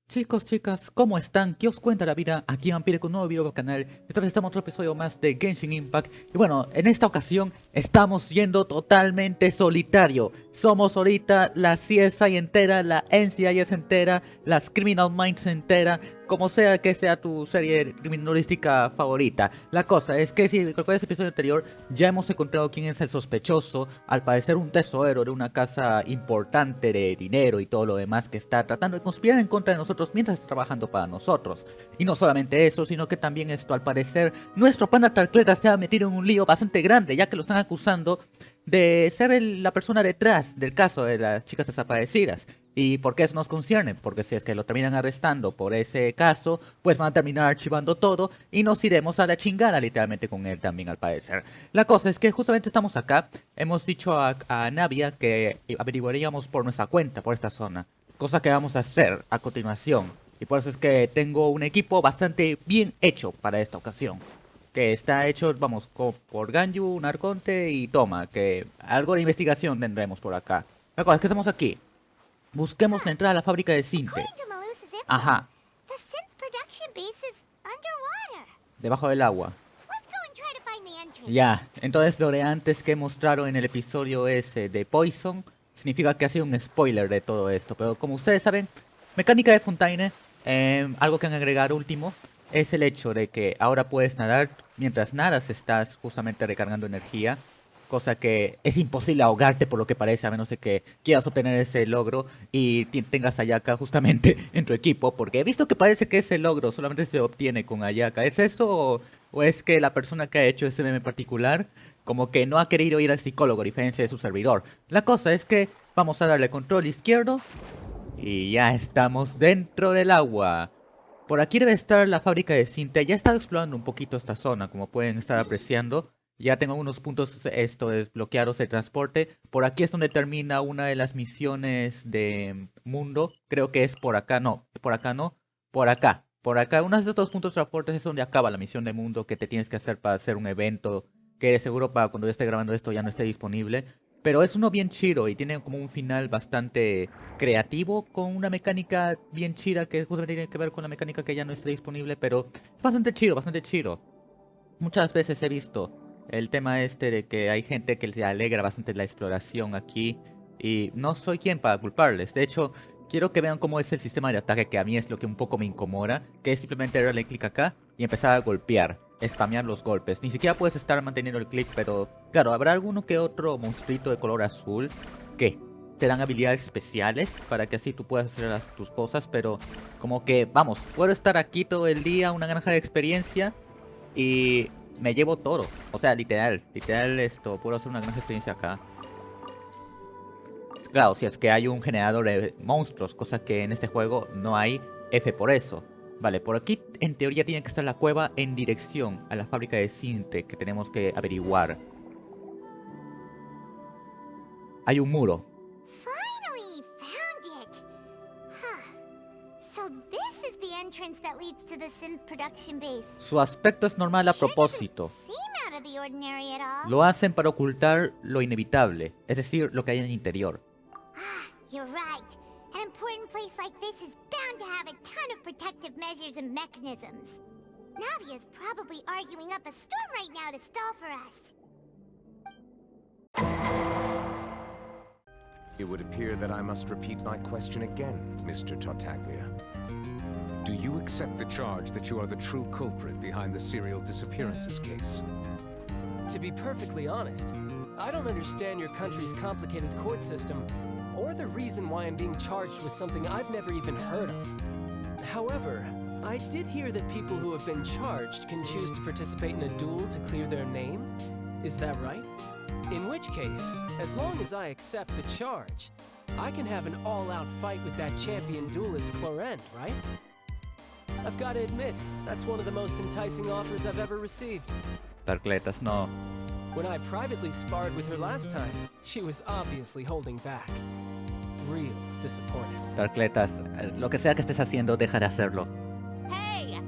Chicos, chicas, ¿cómo están? ¿Qué os cuenta la vida? Aquí Vampire con un nuevo video canal. Esta vez estamos en otro episodio más de Genshin Impact. Y bueno, en esta ocasión estamos yendo totalmente solitario. Somos ahorita la CSI entera, la NCIS entera, las Criminal Minds entera, como sea que sea tu serie criminalística favorita. La cosa es que si recuerdas el episodio anterior, ya hemos encontrado quién es el sospechoso. Al parecer un tesorero de una casa importante de dinero y todo lo demás que está tratando de conspirar en contra de nosotros mientras está trabajando para nosotros. Y no solamente eso, sino que también esto, al parecer, nuestro panda Tarcleta se ha metido en un lío bastante grande, ya que lo están acusando de ser la persona detrás del caso de las chicas desaparecidas. ¿Y por qué eso nos concierne? Porque si es que lo terminan arrestando por ese caso, pues van a terminar archivando todo y nos iremos a la chingada literalmente con él también, al parecer. La cosa es que justamente estamos acá, hemos dicho a Navia que averiguaríamos por nuestra cuenta por esta zona, cosa que vamos a hacer a continuación. Y por eso es que tengo un equipo bastante bien hecho para esta ocasión. Que está hecho, vamos, por Ganyu, un arconte y Toma, que algo de investigación tendremos por acá. La cosa es que estamos aquí. Busquemos la entrada a la fábrica de sinte. Ajá, debajo del agua. Ya, entonces lo de antes que mostraron en el episodio ese de Poison significa que ha sido un spoiler de todo esto. Pero como ustedes saben, mecánica de Fontaine, algo que han agregado último, es el hecho de que ahora puedes nadar mientras nadas estás justamente recargando energía. Cosa que es imposible ahogarte por lo que parece, a menos de que quieras obtener ese logro y tengas Ayaka justamente en tu equipo. Porque he visto que parece que ese logro solamente se obtiene con Ayaka. ¿Es eso o es que la persona que ha hecho ese meme particular como que no ha querido ir al psicólogo a diferencia de su servidor? La cosa es que vamos a darle control izquierdo y ya estamos dentro del agua. Por aquí debe estar la fábrica de sinte. Ya he estado explorando un poquito esta zona, como pueden estar apreciando. Ya tengo unos puntos desbloqueados de transporte. Por aquí es donde termina una de las misiones de mundo. Creo que es por acá, no. Por acá no. Por acá. Por acá. Uno de estos puntos de transporte es donde acaba la misión de mundo que te tienes que hacer para hacer un evento. Que de seguro para cuando yo esté grabando esto ya no esté disponible. Pero es uno bien chido y tiene como un final bastante creativo con una mecánica bien chida que justamente tiene que ver con la mecánica que ya no está disponible. Pero bastante chido, bastante chido. Muchas veces he visto el tema este de que hay gente que se alegra bastante la exploración aquí y no soy quien para culparles. De hecho, quiero que vean cómo es el sistema de ataque, que a mí es lo que un poco me incomoda, que es simplemente darle clic acá y empezar a golpear, spamear los golpes. Ni siquiera puedes estar manteniendo el clic, pero claro, habrá alguno que otro monstruito de color azul que te dan habilidades especiales para que así tú puedas hacer tus cosas, pero como que, vamos, puedo estar aquí todo el día, una granja de experiencia y me llevo todo. O sea, literal esto, puedo hacer una gran experiencia acá. Claro, si es que hay un generador de monstruos, cosa que en este juego no hay, F por eso. Vale, por aquí en teoría tiene que estar la cueva en dirección a la fábrica de sinte que tenemos que averiguar. Hay un muro. Finally found it. So this is the entrance that leads to the synth production base. Su aspecto es normal a propósito. Seem out of the ordinary at all. Lo hacen para ocultar lo inevitable, es decir, lo que hay en el interior. You're right. An important place like this is bound to have a ton of protective measures and mechanisms. Navia's probably arguing up a storm right now to stall for us. It would appear that I must repeat my question again, Mr. Tartaglia. Do you accept the charge that you are the true culprit behind the serial disappearances case? To be perfectly honest, I don't understand your country's complicated court system, or the reason why I'm being charged with something I've never even heard of. However, I did hear that people who have been charged can choose to participate in a duel to clear their name. Is that right? In which case, as long as I accept the charge, I can have an all-out fight with that champion duelist Clorent, right? I've got to admit, that's one of the most enticing offers I've ever received. Tarcletas, no. When I privately sparred with her last time, she was obviously holding back. Real disappointing. Tarcletas, lo que sea que estés haciendo, deja de hacerlo. Hey,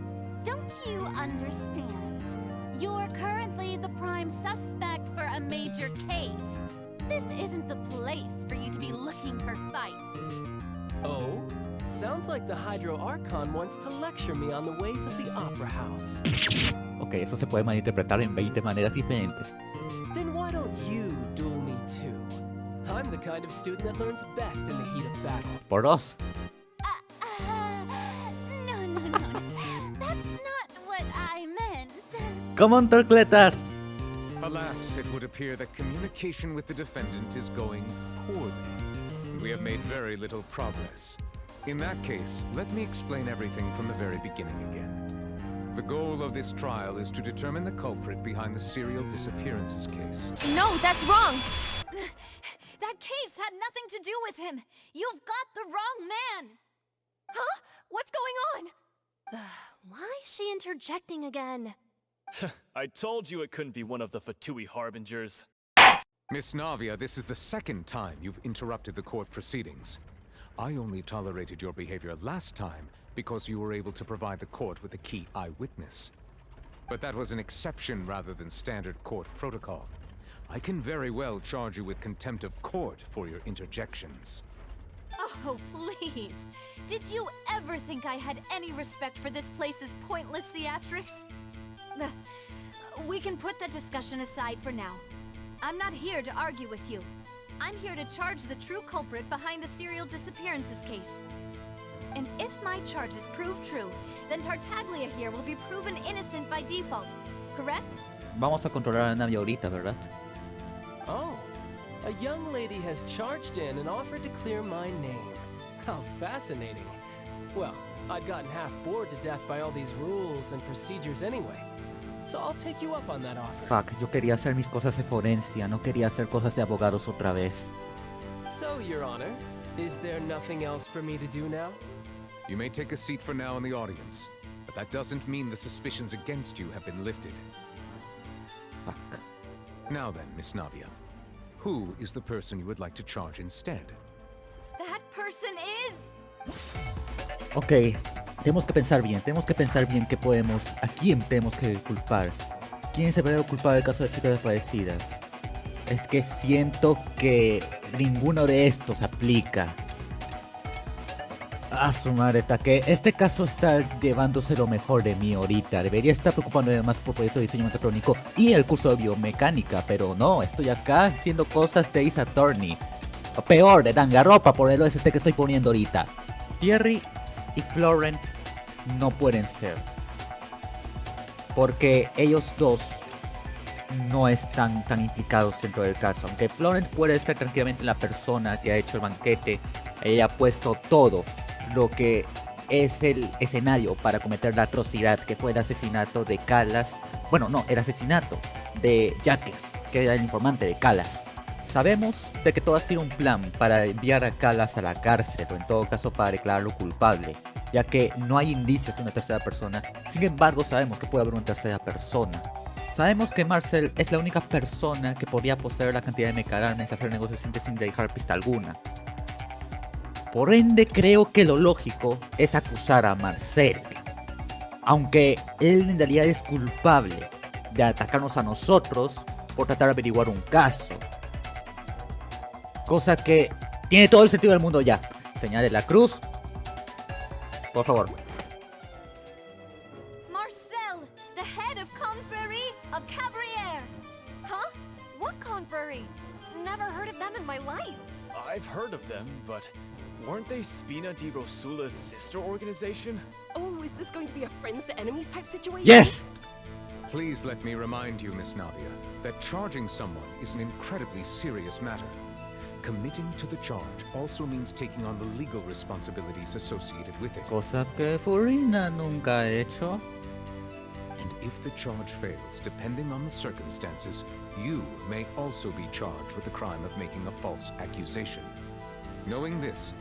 don't you understand? You're currently the prime suspect for a major case. This isn't the place for you to be looking for fights. Oh? Sounds like the Hydro Archon wants to lecture me on the ways of the Opera House. Ok, eso se puede malinterpretar en 20 maneras diferentes. Then why don't you duel me too? I'm the kind of student that learns best in the heat of battle. Por dos. No. That's not what I meant. ¡Come on, torcletas! Alas, it would appear that communication with the defendant is going poorly. We have made very little progress. In that case, let me explain everything from the very beginning again. The goal of this trial is to determine the culprit behind the serial disappearances case. No, that's wrong. That case had nothing to do with him. You've got the wrong man. Huh? What's going on? Why is she interjecting again? I told you it couldn't be one of the Fatui harbingers. Miss Navia, this is the second time you've interrupted the court proceedings. I only tolerated your behavior last time because you were able to provide the court with a key eyewitness. But that was an exception rather than standard court protocol. I can very well charge you with contempt of court for your interjections. Oh, please. Did you ever think I had any respect for this place's pointless theatrics? We can put that discussion aside for now. I'm not here to argue with you. I'm here to charge the true culprit behind the serial disappearances case. And if my charges prove true, then Tartaglia here will be proven innocent by default, correct? Vamos a controlar a Navi ahorita, ¿verdad? Oh, a young lady has charged in and offered to clear my name. How fascinating. Well, I'd gotten half bored to death by all these rules and procedures anyway. So I'll take you up on that offer. Fuck, yo quería hacer mis cosas de forencia, no quería hacer cosas de abogados otra vez. So, Your Honor, is there nothing else for me to do now? You may take a seat for now in the audience, but that doesn't mean the suspicions against you have been lifted. Fuck. Now then, Miss Navia, who is the person you would like to charge instead? That person is... Ok, tenemos que pensar bien qué podemos, a quién tenemos que culpar. ¿Quién es el verdadero culpable del caso de chicas desaparecidas? Es que siento que ninguno de estos aplica. A su madre, que este caso está llevándose lo mejor de mí ahorita. Debería estar preocupándome más por proyecto de diseño mecatrónico y el curso de biomecánica, pero no, estoy acá haciendo cosas de Ace Attorney. O peor, de Dangaroppa por el OST que estoy poniendo ahorita. Thierry y Florent no pueden ser, porque ellos dos no están tan implicados dentro del caso. Aunque Florent puede ser tranquilamente la persona que ha hecho el banquete, ella ha puesto todo lo que es el escenario para cometer la atrocidad que fue el asesinato de Calas. Bueno, no, el asesinato de Jacques, que era el informante de Calas. Sabemos de que todo ha sido un plan para enviar a Calas a la cárcel, o en todo caso para declararlo culpable, ya que no hay indicios de una tercera persona. Sin embargo, sabemos que puede haber una tercera persona. Sabemos que Marcel es la única persona que podría poseer la cantidad de mecadarmes y hacer negocios sin dejar pista alguna. Por ende, creo que lo lógico es acusar a Marcel, aunque él en realidad es culpable de atacarnos a nosotros por tratar de averiguar un caso. Cosa que tiene todo el sentido del mundo ya. Señale la cruz. Por favor. Marcel, the head of Confrérie of Cabriere. Huh? What confrérie? Never heard of them in my life. I've heard of them, but weren't they Spina di Rosula's sister organization? Oh, is this going to be a friends to enemies type situation? Yes! Please let me remind you, Miss Navia, that charging someone is an incredibly serious matter. Committing to the charge also means taking on the legal responsibilities associated with it. Cosa que Furina nunca ha hecho. And if the charge fails, depending on the circumstances, you may also be charged with the crime of making a false accusation. Knowing this,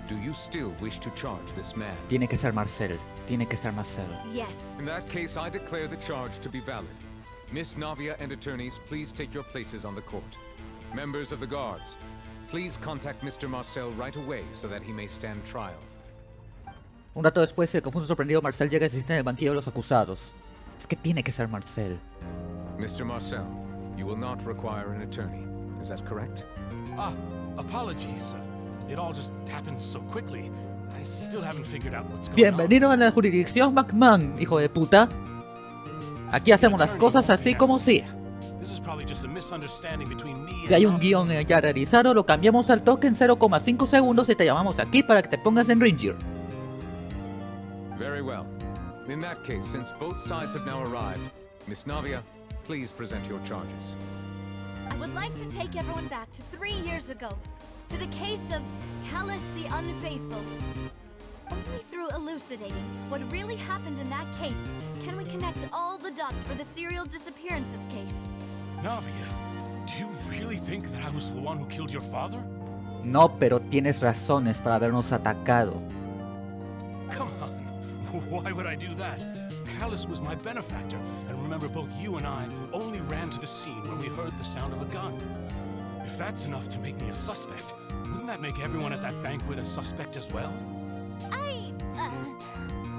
do you still wish to charge this man? Tiene que ser Marcel. Tiene que ser Marcel. Yes. In that case, I declare the charge to be valid. Miss Navia and attorneys, please take your places on the court. Members of the guards, please contact Mr. Marcel right away so that he may stand trial. Un rato después, el confuso sorprendido Marcel llega y se sienta en el banquillo de los acusados. Es que tiene que ser Marcel. Mr. Marcel, you will not require an attorney. Is that correct? Apologies. It all just happened so quickly. I still haven't figured out what's going Bienvenido a la jurisdicción McMahon, hijo de puta. Aquí hacemos las cosas así como sí. This is probably just a misunderstanding between me Si hay un and guión ya realizado, lo cambiamos al toque en 0,5 segundos y te llamamos aquí para que te pongas en Ranger. Very well. In that case, since both sides have now arrived, Miss Navia, please present your charges. I would like to take everyone back to 3 years ago, to the case of Callus the Unfaithful. Only through elucidating what really happened in that case can we connect all the dots for the serial disappearances case. Navia, do you really think that I was the one who killed your father? No, pero tienes razones para habernos atacado. Come on, why would I do that? Callus was my benefactor, and remember both you and I only ran to the scene when we heard the sound of a gun. If that's enough to make me a suspect, wouldn't that make everyone at that banquet a suspect as well?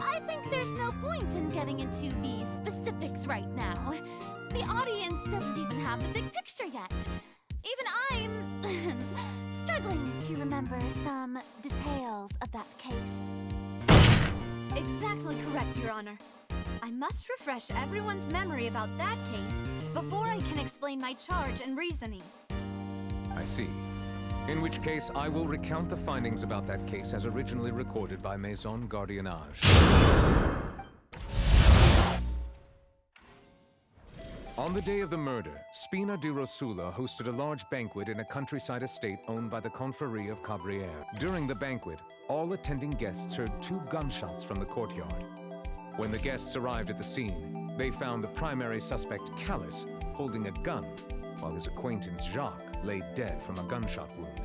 I think there's no point in getting into the specifics right now. The audience doesn't even have the big picture yet. Even I'm struggling to remember some details of that case. Exactly correct, Your Honor. I must refresh everyone's memory about that case before I can explain my charge and reasoning. I see. In which case, I will recount the findings about that case as originally recorded by Maison Gardiennage. On the day of the murder, Spina di Rosula hosted a large banquet in a countryside estate owned by the Confrérie of Cabrières. During the banquet, all attending guests heard 2 gunshots from the courtyard. When the guests arrived at the scene, they found the primary suspect, Callus, holding a gun, while his acquaintance, Jacques, lay dead from a gunshot wound.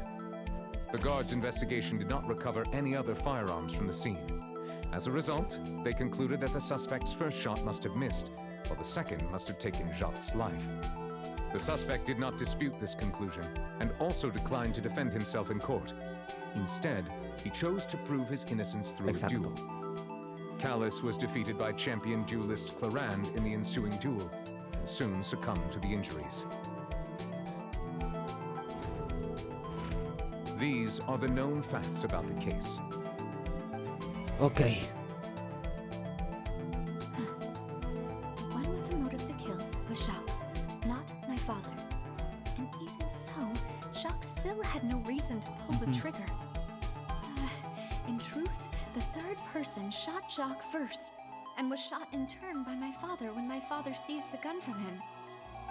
The guards' investigation did not recover any other firearms from the scene. As a result, they concluded that the suspect's first shot must have missed, while the second must have taken Jacques' life. The suspect did not dispute this conclusion, and also declined to defend himself in court. Instead, he chose to prove his innocence through a duel. Callus was defeated by champion duelist Clarand in the ensuing duel, and soon succumbed to the injuries. These are the known facts about the case. Okay. The one with the motive to kill was Jacques, not my father. And even so, Jacques still had no reason to pull the trigger. In truth, the third person shot Jacques first, and was shot in turn by my father when my father seized the gun from him.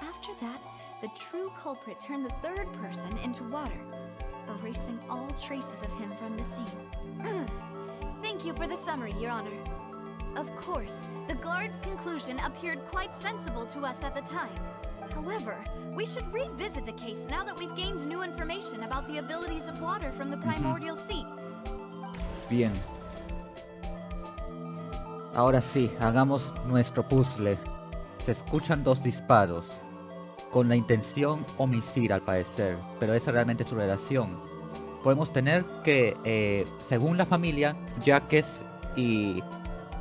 After that, the true culprit turned the third person into water, erasing all traces of him from the scene. Thank you for the summary, Your Honor. Of course, the guard's conclusion appeared quite sensible to us at the time. However, we should revisit the case now that we've gained new information about the abilities of water from the primordial sea. Bien. Ahora sí, hagamos nuestro puzzle. Se escuchan 2 disparos, con la intención homicida al parecer, pero esa realmente es su relación. Podemos tener que, según la familia, Jacques y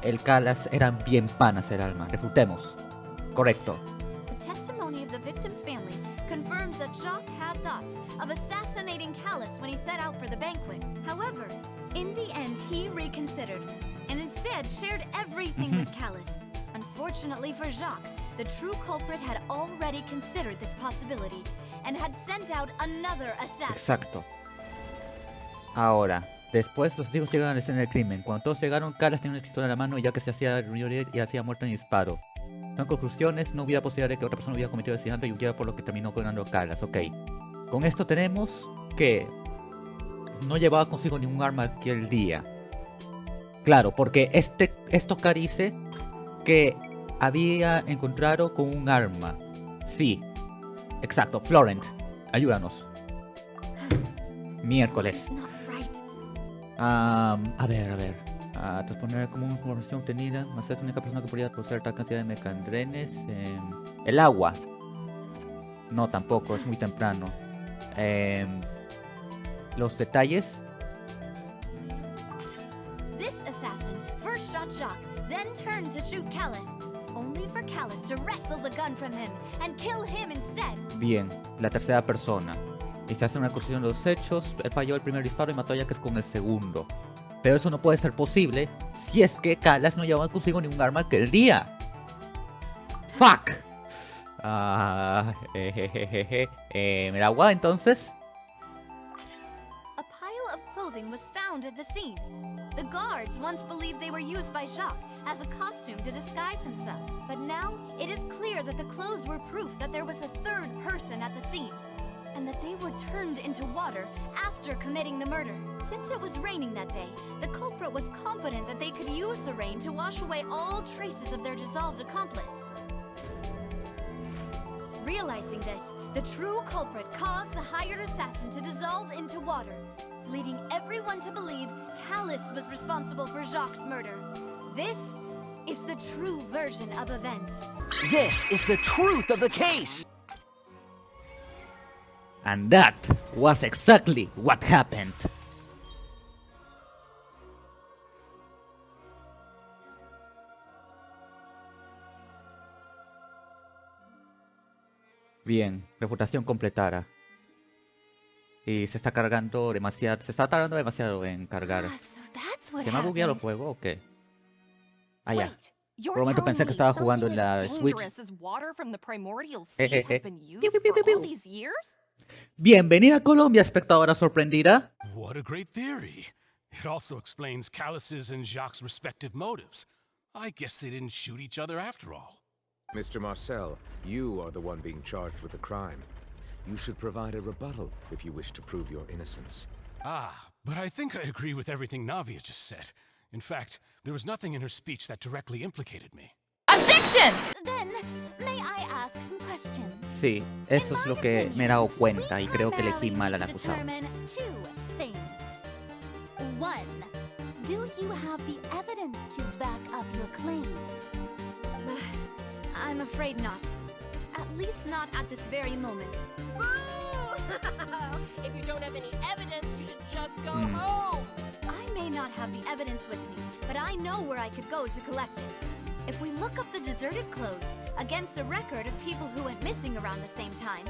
el Callus eran bien panas el alma. Refutemos. Correcto. The testimony of the victim's family confirms that Jacques had thoughts of assassinating Callus when he set out for the banquet. However, in the end, he reconsidered, and instead shared everything with Callus. Unfortunately for Jacques, the true culprit had already considered this possibility, and had sent out another assassin. Exacto. Ahora, después los testigos llegaron a la escena del crimen. Cuando todos llegaron, Callus tenía una pistola en la mano y ya que se hacía reunir y hacía muerto en disparo. En conclusiones, no hubiera posibilidad de que otra persona hubiera cometido el asesinato y huyera, por lo que terminó ganando Callus. Ok. Con esto tenemos que no llevaba consigo ningún arma aquel día. Claro, porque esto dice que había encontrado con un arma. Sí. Exacto. Florent, ayúdanos. Miércoles. A ver. Transponer como una información obtenida. Más es la única persona que podría poseer tal cantidad de mecandrenes. El agua. No, tampoco, es muy temprano. Los detalles. This assassin first shot Jacques, then turned to shoot Callus, only for Callus to wrestle the gun from him and kill him instead. Bien, la tercera persona. Y se hace una acusación de los hechos. Él falló el primer disparo y mató a Jack con el segundo. Pero eso no puede ser posible si es que Calas no llevaba consigo ningún arma aquel día. ¡Fuck! ¿Me la agua entonces? A pile of clothing was found at the scene. The guards once believed they were used by Jacques as a costume to disguise himself. But now, it is clear that the clothes were proof that there was a third person at the scene, and that they were turned into water after committing the murder. Since it was raining that day, the culprit was confident that they could use the rain to wash away all traces of their dissolved accomplice. Realizing this, the true culprit caused the hired assassin to dissolve into water, leading everyone to believe Callus was responsible for Jacques' murder. This is the true version of events. This is the truth of the case! And that was exactly what happened. Bien, refutación completada. Y se está cargando demasiado. Se está tardando demasiado en cargar. ¿Se me ha bugueado el juego o qué? Ah, ya. Por un momento pensé que estaba jugando en la Switch. Bienvenida a Colombia, espectadora sorprendida. What a great theory. It also explains Callus's and Jacques' respective motives. I guess they didn't shoot each other after all. Mr. Marcel, you are the one being charged with the crime. You should provide a rebuttal if you wish to prove your innocence. Ah, but I think I agree with everything Navia just said. In fact, there was nothing in her speech that directly implicated me. Objection! Then, may I ask some questions? Sí, eso es lo que me he dado cuenta y creo que elegí mal al acusado. Determine two things. One, do you have the evidence to back up your claims? I'm afraid not. At least not at this very moment. Boo! If you don't have any evidence, you should just go home. I may not have the evidence with me, but I know where I could go to collect it. If we look up the deserted clothes against a record of people who went missing around the same time,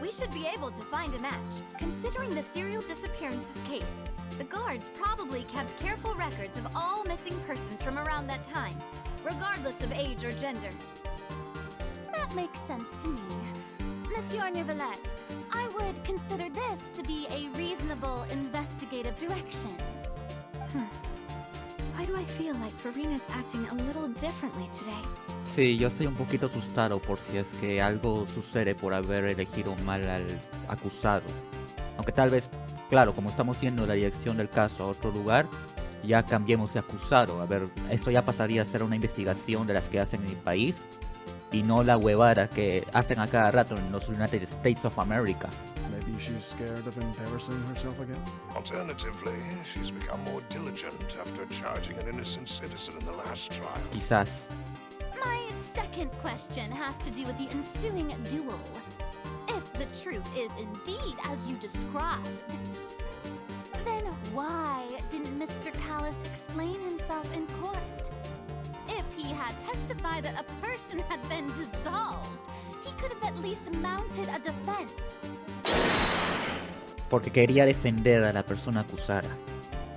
we should be able to find a match. Considering the serial disappearances case, the guards probably kept careful records of all missing persons from around that time, regardless of age or gender. That makes sense to me. Monsieur Neuvillette, I would consider this to be a reasonable investigative direction. Why do I feel like Farina's acting a little differently today? Sí, yo estoy un poquito asustado por si es que algo sucede por haber elegido mal al acusado. Aunque tal vez, claro, como estamos yendo la dirección del caso a otro lugar, ya cambiemos de acusado. A ver, esto ya pasaría a ser una investigación de las que hacen en mi país y no la huevada que hacen a cada rato en los United States of America. Maybe she's scared of embarrassing herself again? Alternatively, she's become more diligent after charging an innocent citizen in the last trial. Quizás. My second question has to do with the ensuing duel. If the truth is indeed as you described, then why didn't Mr. Callus explain himself in court? If he had testified that a person had been dissolved, he could have at least mounted a defense. Porque quería defender a la persona acusada.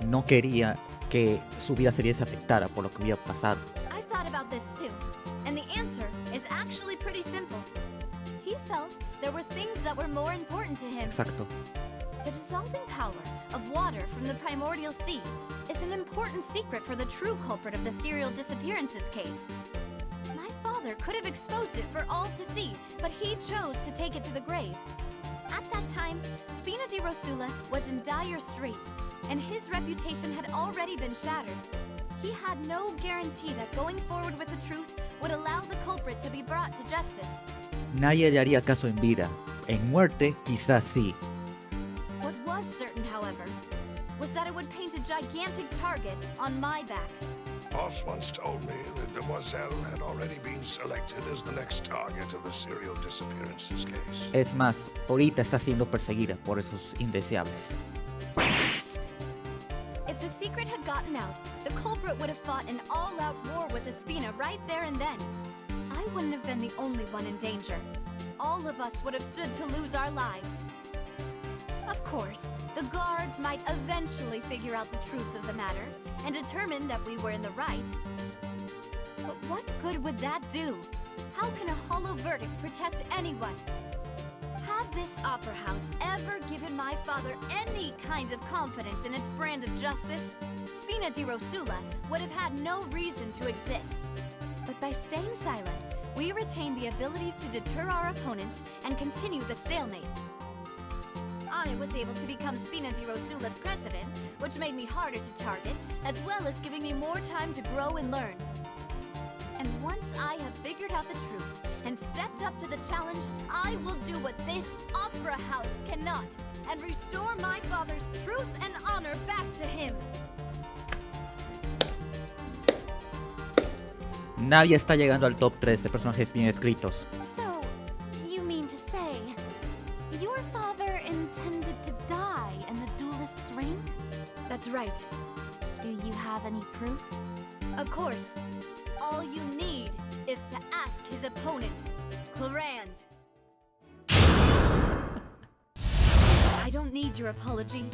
No quería que su vida se viese afectada por lo que había pasado. I've thought about this too, and the answer is actually pretty simple. He felt there were things that were more important to him. Exacto. The dissolving power of water from the primordial sea is an important secret for the true culprit of the serial disappearances case. My father could have exposed it for all to see, but he chose to take it to the grave. At that time, Spina di Rosula was in dire straits, and his reputation had already been shattered. He had no guarantee that going forward with the truth would allow the culprit to be brought to justice. Nadie le haría caso en vida. En muerte, quizás sí. What was certain, however, was that it would paint a gigantic target on my back. Boss once told me that Demoiselle had already been selected as the next target of the serial disappearances case. Es más, ahorita está siendo perseguida por esos indeseables. If the secret had gotten out, the culprit would have fought an all-out war with Espina right there and then. I wouldn't have been the only one in danger. All of us would have stood to lose our lives. course, the guards might eventually figure out the truth of the matter and determine that we were in the right. But what good would that do? How can a hollow verdict protect anyone? Had this opera house ever given my father any kind of confidence in its brand of justice, Spina di Rosula would have had no reason to exist. But by staying silent, we retain the ability to deter our opponents and continue the stalemate. I was able to become Spina di Rosula's president, which made me harder to target, as well as giving me more time to grow and learn. And once I have figured out the truth and stepped up to the challenge, I will do what this opera house cannot and restore my father's truth and honor back to him. Nadie está llegando al top 3 de personajes bien escritos. So, you mean to say, your father intended to die in the duelist's ring? That's right. Do you have any proof? Of course. All you need is to ask his opponent, Clarand. I don't need your apology,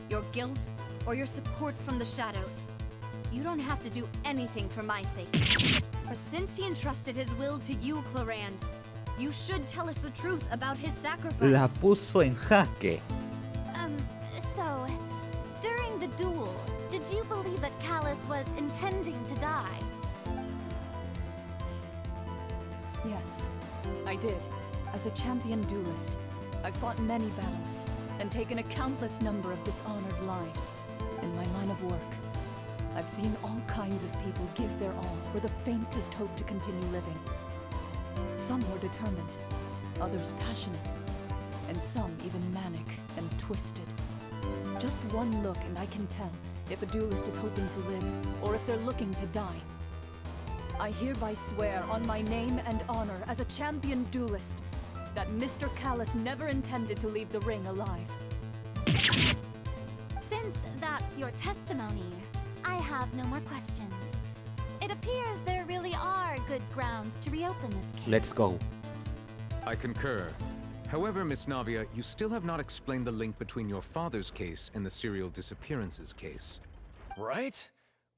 your guilt, or your support from the shadows. You don't have to do anything for my sake. But since he entrusted his will to you, Clarand, you should tell us the truth about his sacrifice. La puso en jaque. So, during the duel, did you believe that Callus was intending to die? Yes, I did. As a champion duelist, I've fought many battles and taken a countless number of dishonored lives. In my line of work, I've seen all kinds of people give their all for the faintest hope to continue living. Some were determined, others passionate, and some even manic and twisted. Just one look and I can tell if a duelist is hoping to live or if they're looking to die. I hereby swear on my name and honor as a champion duelist that Mr. Callus never intended to leave the ring alive. Since that's your testimony, I have no more questions. It appears there really are good grounds to reopen this case. Let's go. I concur. However, Miss Navia, you still have not explained the link between your father's case and the serial disappearances case. Right?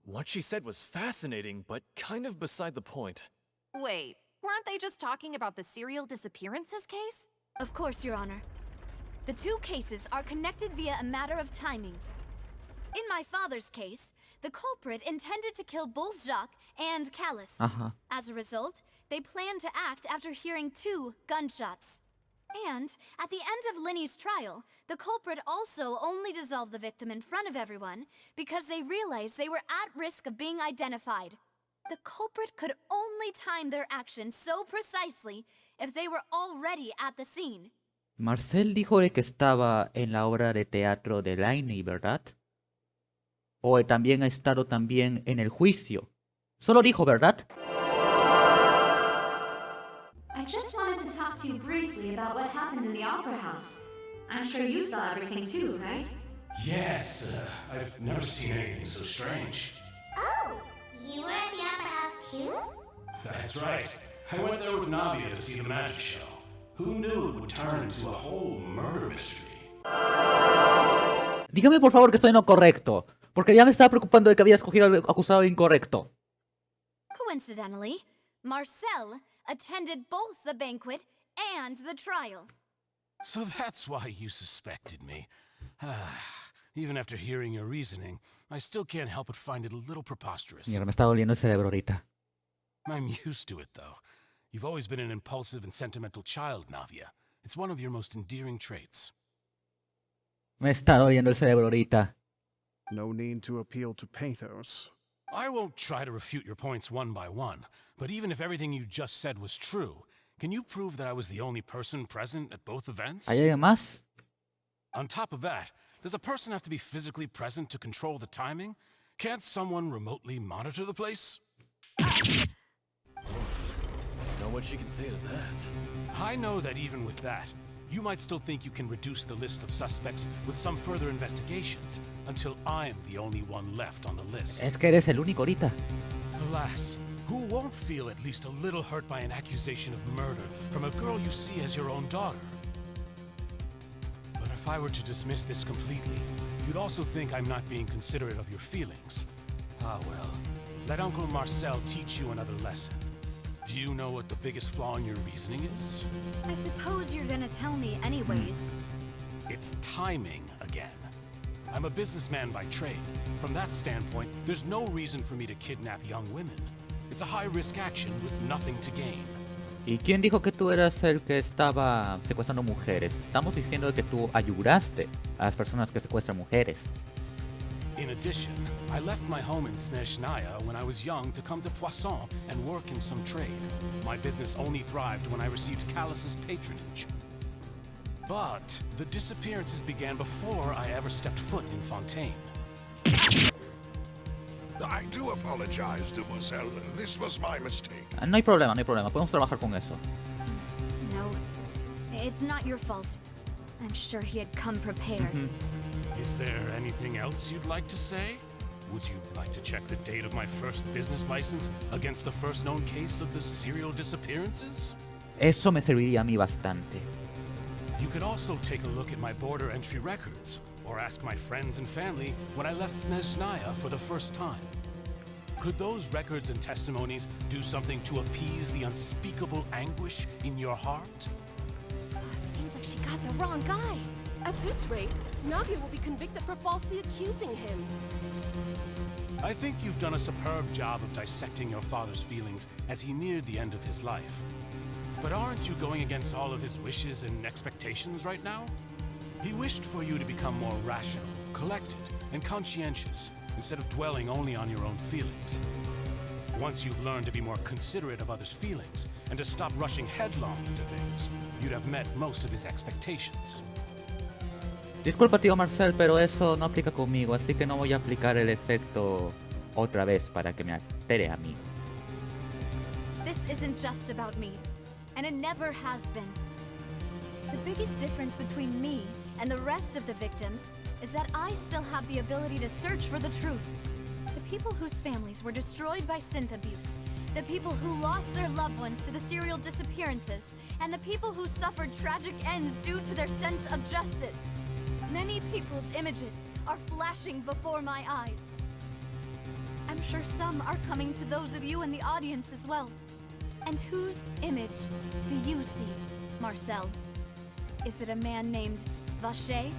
What she said was fascinating, but kind of beside the point. Wait, weren't they just talking about the serial disappearances case? Of course, Your Honor. The two cases are connected via a matter of timing. In my father's case, the culprit intended to kill both Jacques and Callus. As a result, they planned to act after hearing 2 gunshots. And at the end of Linny's trial, the culprit also only dissolved the victim in front of everyone because they realized they were at risk of being identified. The culprit could only time their actions so precisely if they were already at the scene. Marcel dijo de que estaba en la obra de teatro de Liney, ¿verdad? O también ha estado también en el juicio. Solo dijo, ¿verdad? I just wanted to talk to you briefly about what happened in the opera house. I'm sure you saw everything too, right? Yes, I've never seen anything so strange. Oh, you were at the opera house too? That's right. I went there with Navia to see the magic show. Who knew it would turn into a whole murder mystery? Dígame por favor que estoy en lo correcto, porque ya me estaba preocupando de que había escogido al acusado incorrecto. Coincidentally, Marcel attended both the banquet and the trial. So that's why you suspected me. Even after hearing your reasoning, I still can't help but find it a little preposterous. Mira, me está doliendo el cerebro ahorita. I'm used to it, though. You've always been an impulsive and sentimental child, Navia. It's one of your most endearing traits. Me está doliendo el cerebro ahorita. No need to appeal to pathos. I won't try to refute your points one by one, but even if everything you just said was true, can you prove that I was the only person present at both events? ¿Hay alguien más? On top of that, does a person have to be physically present to control the timing? Can't someone remotely monitor the place? Know what she can say to that. I know that even with that, you might still think you can reduce the list of suspects with some further investigations until I'm the only one left on the list. Es que eres el único ahorita. Alas, who won't feel at least a little hurt by an accusation of murder from a girl you see as your own daughter? But if I were to dismiss this completely, you'd also think I'm not being considerate of your feelings. Ah well, let Uncle Marcel teach you another lesson. Do you know what the biggest flaw in your reasoning is? I suppose you're gonna tell me anyways. It's timing again. I'm a businessman by trade. From that standpoint, there's no reason for me to kidnap young women. It's a high-risk action with nothing to gain. ¿Y quién dijo que tú eras el que estaba secuestrando mujeres? Estamos diciendo que tú ayudaste a las personas que secuestran mujeres. In addition, I left my home in Snezhnaya when I was young to come to Poisson and work in some trade. My business only thrived when I received Callus's patronage. But the disappearances began before I ever stepped foot in Fontaine. I do apologize, Demoiselle. This was my mistake. No hay problema, no hay problema. Podemos trabajar con eso. No, it's not your fault. I'm sure he had come prepared. Is there anything else you'd like to say? Would you like to check the date of my first business license against the first known case of the serial disappearances? Eso me serviría a mí bastante. You could also take a look at my border entry records, or ask my friends and family when I left Snezhnaya for the first time. Could those records and testimonies do something to appease the unspeakable anguish in your heart? Seems like she got the wrong guy. At this rate, Navia will be convicted for falsely accusing him. I think you've done a superb job of dissecting your father's feelings as he neared the end of his life. But aren't you going against all of his wishes and expectations right now? He wished for you to become more rational, collected, and conscientious, instead of dwelling only on your own feelings. Once you've learned to be more considerate of others' feelings, and to stop rushing headlong into things, you'd have met most of his expectations. Disculpa, tío Marcel, pero eso no aplica conmigo, así que no voy a aplicar el efecto otra vez para que me altere a mí. This isn't just about me, and it never has been. The biggest difference between me and the rest of the victims is that I still have the ability to search for the truth. The people whose families were destroyed by synth abuse, the people who lost their loved ones to the serial disappearances, and the people who suffered tragic ends due to their sense of justice. Many people's images are flashing before my eyes. I'm sure some are coming to those of you in the audience as well. And whose image do you see, Marcel? Is it a man named Vacher?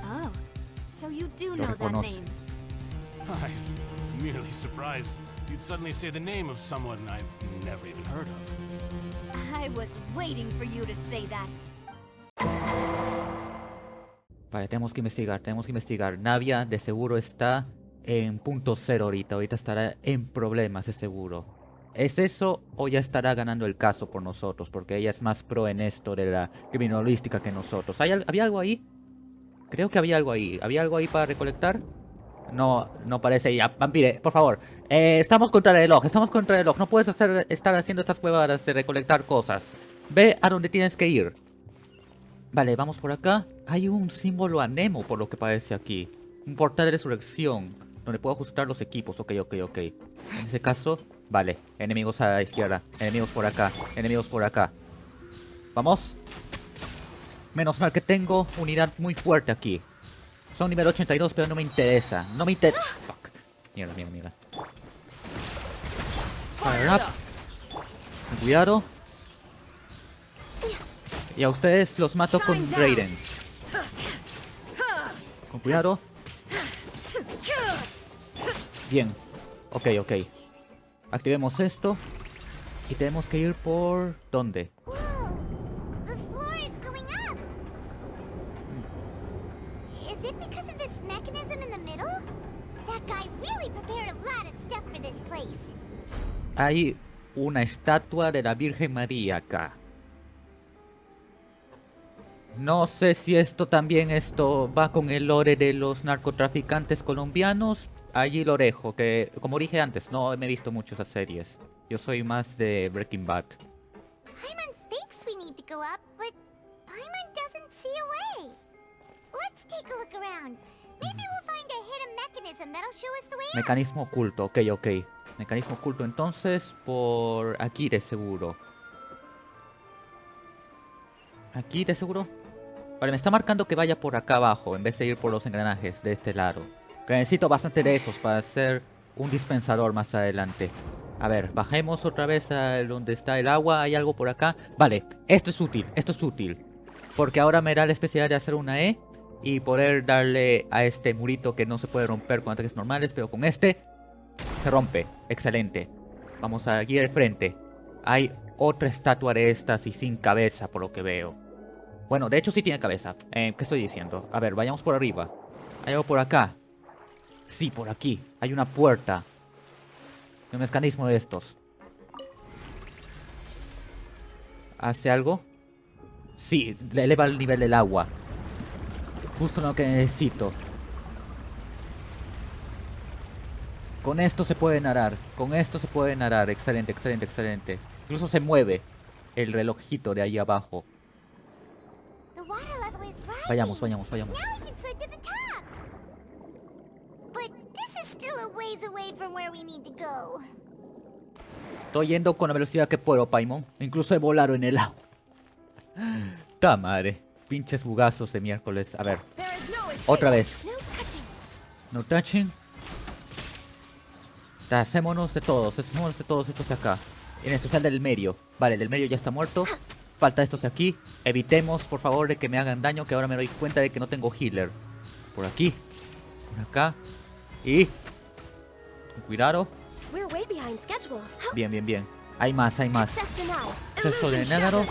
Oh, so you do know that name. I'm merely surprised you'd suddenly say the name of someone I've never even heard of. I was waiting for you to say that. Vale, tenemos que investigar. Navia de seguro está en punto cero ahorita. Ahorita estará en problemas, de seguro. ¿Es eso o ya estará ganando el caso por nosotros? Porque ella es más pro en esto de la criminalística que nosotros. ¿Había algo ahí? Creo que había algo ahí. ¿Había algo ahí para recolectar? No, no parece. Ya, Vampire, por favor. Estamos contra el reloj. No puedes estar haciendo estas huevadas de recolectar cosas. Ve a donde tienes que ir. Vale, vamos por acá. Hay un símbolo anemo por lo que parece aquí. Un portal de resurrección donde puedo ajustar los equipos. Ok. En ese caso, vale. Enemigos a la izquierda. Enemigos por acá. Vamos. Menos mal que tengo unidad muy fuerte aquí. Son nivel 82, pero no me interesa. Fuck. Mierda. Fire up. Cuidado. Y a ustedes los mato con Raiden. Con cuidado. Bien. Ok. Activemos esto. Y tenemos que ir por... ¿dónde? The floor is going up. Is it because of this mechanism in the middle? That guy really prepared a lot of stuff for this place. Hay una estatua de la Virgen María acá. No sé si esto va con el lore de los narcotraficantes colombianos. Allí lo dejo, que como dije antes, no me he visto mucho esas series. Yo soy más de Breaking Bad. Paimon thinks we need to go up, but Paimon doesn't see a way. Let's take a look around. Maybe we'll find a hidden mechanism that'll show us the way up. Mecanismo oculto, ok. Mecanismo oculto, entonces por aquí de seguro. ¿Aquí de seguro? Vale, me está marcando que vaya por acá abajo en vez de ir por los engranajes de este lado. Que necesito bastante de esos para hacer un dispensador más adelante. A ver, bajemos otra vez a donde está el agua. ¿Hay algo por acá? Vale, esto es útil, esto es útil. Porque ahora me da la especialidad de hacer una E y poder darle a este murito que no se puede romper con ataques normales, pero con este se rompe. Excelente. Vamos a ir al frente. Hay otra estatua de estas y sin cabeza, por lo que veo. Bueno, de hecho sí tiene cabeza. ¿Qué estoy diciendo? A ver, vayamos por arriba. ¿Hay algo por acá? Sí, por aquí. Hay una puerta. Un mecanismo de estos. ¿Hace algo? Sí, le eleva el nivel del agua. Justo lo que necesito. Con esto se puede nadar. Con esto se puede nadar. Excelente, excelente, excelente. Incluso se mueve el relojito de ahí abajo. Vayamos, vayamos, vayamos. Estoy yendo con la velocidad que puedo, Paimon. Incluso he volado en el agua. ¡Ta madre! Pinches bugazos de miércoles. A ver. Otra vez. No touching. Hacémonos de todos estos de acá. En especial del medio. Vale, el del medio ya está muerto. Falta estos de aquí. Evitemos, por favor, de que me hagan daño, que ahora me doy cuenta de que no tengo healer. Por aquí. Por acá. Y... con cuidado. Bien, bien, bien. Hay más, hay más. Acceso de Nagaro.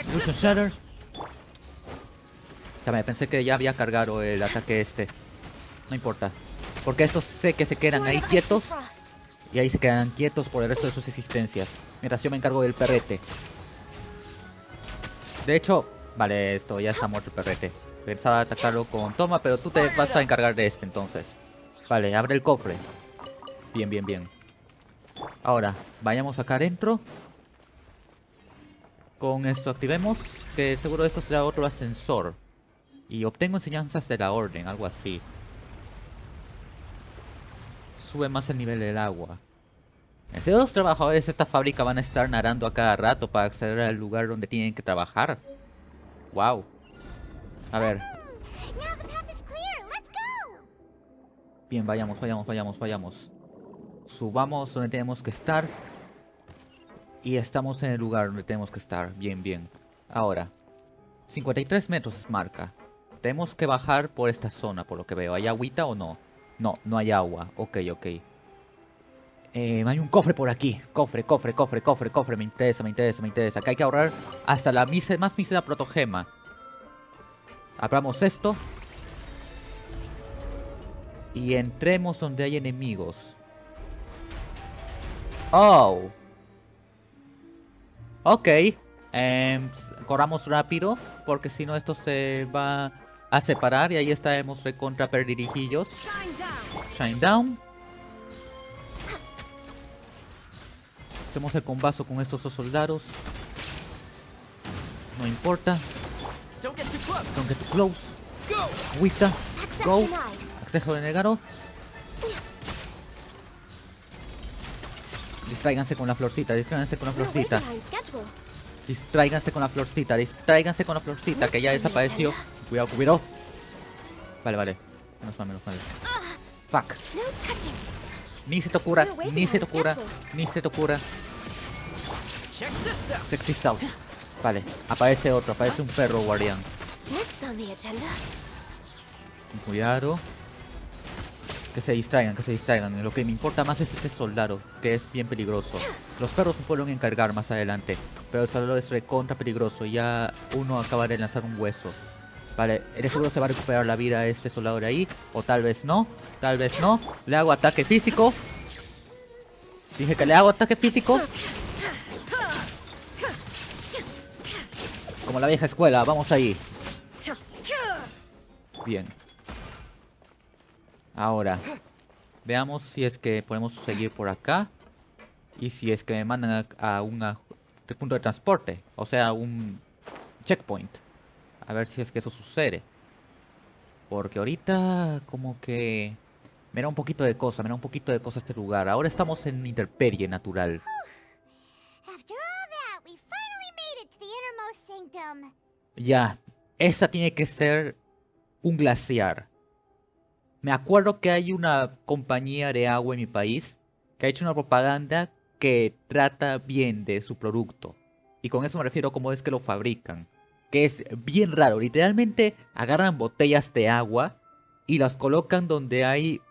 Illusion Shatter. También pensé que ya había cargado el ataque este. No importa. Porque estos sé que se quedan ahí quietos. Y ahí se quedan quietos por el resto de sus existencias. Mientras yo me encargo del perrete. De hecho, vale, esto ya está muerto el perrete. Pensaba atacarlo con toma, pero tú te vas a encargar de este entonces. Vale, abre el cofre. Bien, bien, bien. Ahora, vayamos acá adentro. Con esto activemos. Que seguro esto será otro ascensor. Y obtengo enseñanzas de la orden, algo así. Sube más el nivel del agua. ¿En serio los trabajadores de esta fábrica van a estar nadando a cada rato para acceder al lugar donde tienen que trabajar? Wow. A ver. Bien, vayamos, vayamos, vayamos, vayamos. Subamos donde tenemos que estar. Y estamos en el lugar donde tenemos que estar. Bien, bien. Ahora. 53 metros es marca. Tenemos que bajar por esta zona, por lo que veo. ¿Hay agüita o no? No, no hay agua. Ok, ok. Hay un cofre por aquí. Cofre, cofre, cofre, cofre, cofre. Me interesa, me interesa, me interesa. Acá hay que ahorrar hasta la más mísera protogema. Abramos esto. Y entremos donde hay enemigos. Oh. Ok. Corramos rápido. Porque si no esto se va a separar. Y ahí estaremos recontra perdirijillos. Shine down. Hacemos el combazo con estos dos soldados. No importa. Don't get too close. Wita. Go. Acceso de Negaro. Distráiganse con la florcita. Distráiganse con la florcita. Distráiganse con la florcita. Distráiganse con la florcita que ya desapareció. Cuidado, cuidado. Vale, vale. Menos mal, menos mal. Fuck. Ni se te ocurra, ni se te ocurra, ni se te ocurra. Check this out. Vale, aparece otro, aparece un perro guardián. Cuidado. Que se distraigan. Lo que me importa más es este soldado, que es bien peligroso. Los perros me pueden encargar más adelante, pero el soldado es recontra peligroso y ya uno acaba de lanzar un hueso. Vale, ¿eres seguro se va a recuperar la vida este soldado de ahí? O tal vez no, tal vez no. Le hago ataque físico. Dije que le hago ataque físico. Como la vieja escuela, vamos ahí. Bien. Ahora, veamos si es que podemos seguir por acá. Y si es que me mandan a un punto de transporte. O sea, un checkpoint. A ver si es que eso sucede. Porque ahorita como que me da un poquito de cosa, ese lugar. Ahora estamos en intemperie natural. Ya, esa tiene que ser un glaciar. Me acuerdo que hay una compañía de agua en mi país que ha hecho una propaganda que trata bien de su producto. Y con eso me refiero a cómo es que lo fabrican. Que es bien raro. Literalmente agarran botellas de agua y las colocan donde hay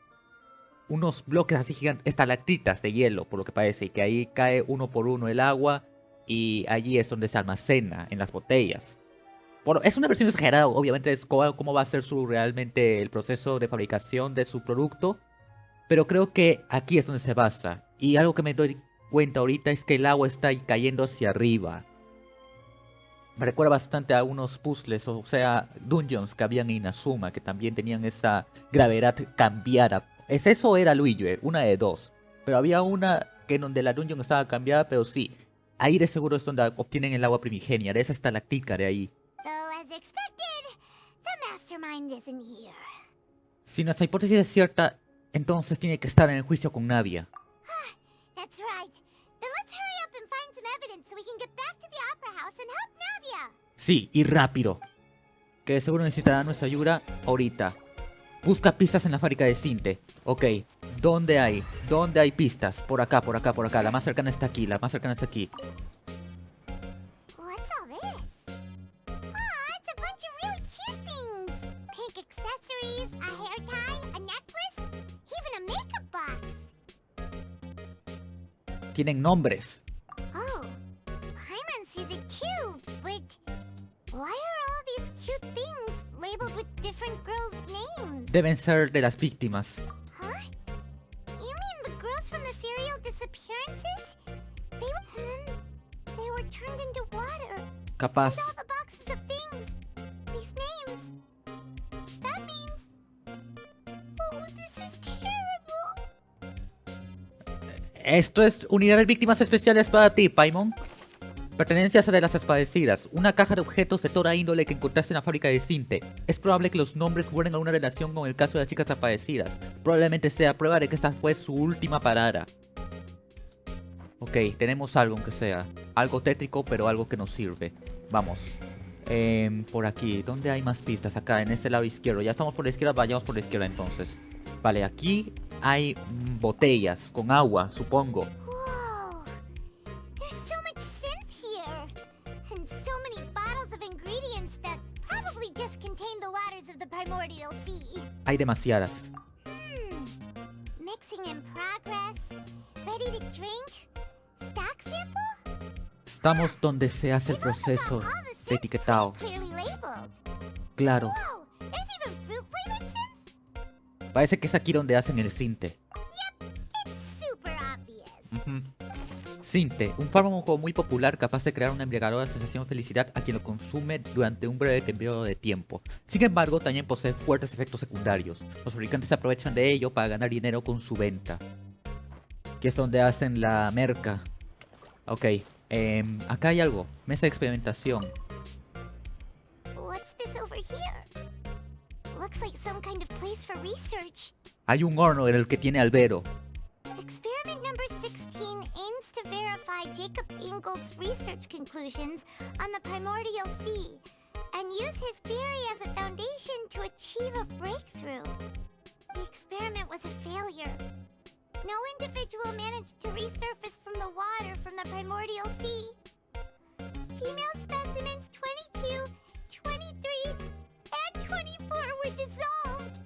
unos bloques así gigantes, estalactitas de hielo, por lo que parece. Y que ahí cae uno por uno el agua y allí es donde se almacena en las botellas. Bueno, es una versión exagerada, obviamente, es cómo va a ser realmente el proceso de fabricación de su producto. Pero creo que aquí es donde se basa. Y algo que me doy cuenta ahorita es que el agua está ahí cayendo hacia arriba. Me recuerda bastante a unos puzzles, o sea, dungeons que habían en Inazuma, que también tenían esa gravedad cambiada. ¿Es eso o era Luigi? Una de dos. Pero había una que en donde la dungeon estaba cambiada, pero sí. Ahí de seguro es donde obtienen el agua primigenia, de esa estalactica de ahí. Si nuestra hipótesis es cierta, entonces tiene que estar en el juicio con Navia. Sí, y rápido. Que de seguro necesitará nuestra ayuda ahorita. Busca pistas en la fábrica de Sinte. Ok, ¿dónde hay? ¿Dónde hay pistas? Por acá, por acá, por acá. La más cercana está aquí, la más cercana está aquí. Tienen nombres. Deben ser de las víctimas. Capaz. Esto es unidades víctimas especiales para ti, Paimon. Pertenencias de las desaparecidas. Una caja de objetos de toda índole que encontraste en la fábrica de Sinte. Es probable que los nombres guarden alguna relación con el caso de las chicas desaparecidas. Probablemente sea prueba de que esta fue su última parada. Ok, tenemos algo aunque sea. Algo tétrico, pero algo que nos sirve. Vamos. Por aquí. ¿Dónde hay más pistas? Acá, en este lado izquierdo. Ya estamos por la izquierda, vayamos por la izquierda entonces. Vale, aquí hay botellas con agua, supongo. Hay demasiadas. Estamos donde se hace el proceso de etiquetado. Claro. Parece que es aquí donde hacen el sinte. Sinte, un fármaco muy popular capaz de crear una embriagadora sensación de felicidad a quien lo consume durante un breve periodo de tiempo. Sin embargo, también posee fuertes efectos secundarios. Los fabricantes se aprovechan de ello para ganar dinero con su venta. Aquí es donde hacen la merca. Ok, acá hay algo. Mesa de experimentación. Hay un horno en el que tiene albero. Experiment number 16 aims to verify Jacob Ingold's research conclusions on the primordial sea and use his theory as a foundation to achieve a breakthrough. The experiment was a failure. No individual managed to resurface from the water from the primordial sea. Female specimens 22, 23, and 24 were dissolved.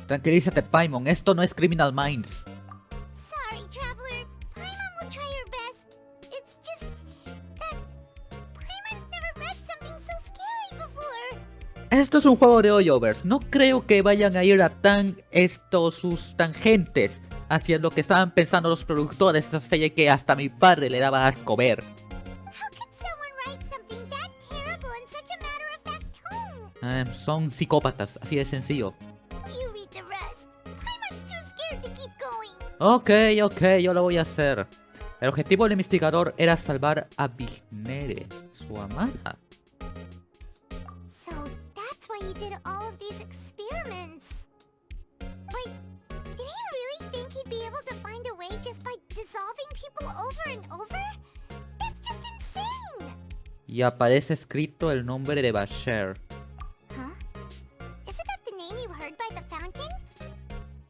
Tranquilízate, Paimon, esto no es Criminal Minds. Sorry, traveler. Paimon will try her best. It's just that Paimon's never read something so scary before. Esto es un juego de hoyovers. No creo que vayan a ir a sus tangentes hacia lo que estaban pensando los productores de esta serie que hasta mi padre le daba asco ver. Son psicópatas, así de sencillo. Ok, yo lo voy a hacer. El objetivo del investigador era salvar a Vignere, su amada. So that's why he did all of these experiments. Wait, did he really think he'd be able to find a way just by dissolving people over and over? That's just insane! Y aparece escrito el nombre de Bashir. Huh? Isn't that the name you heard by the fountain?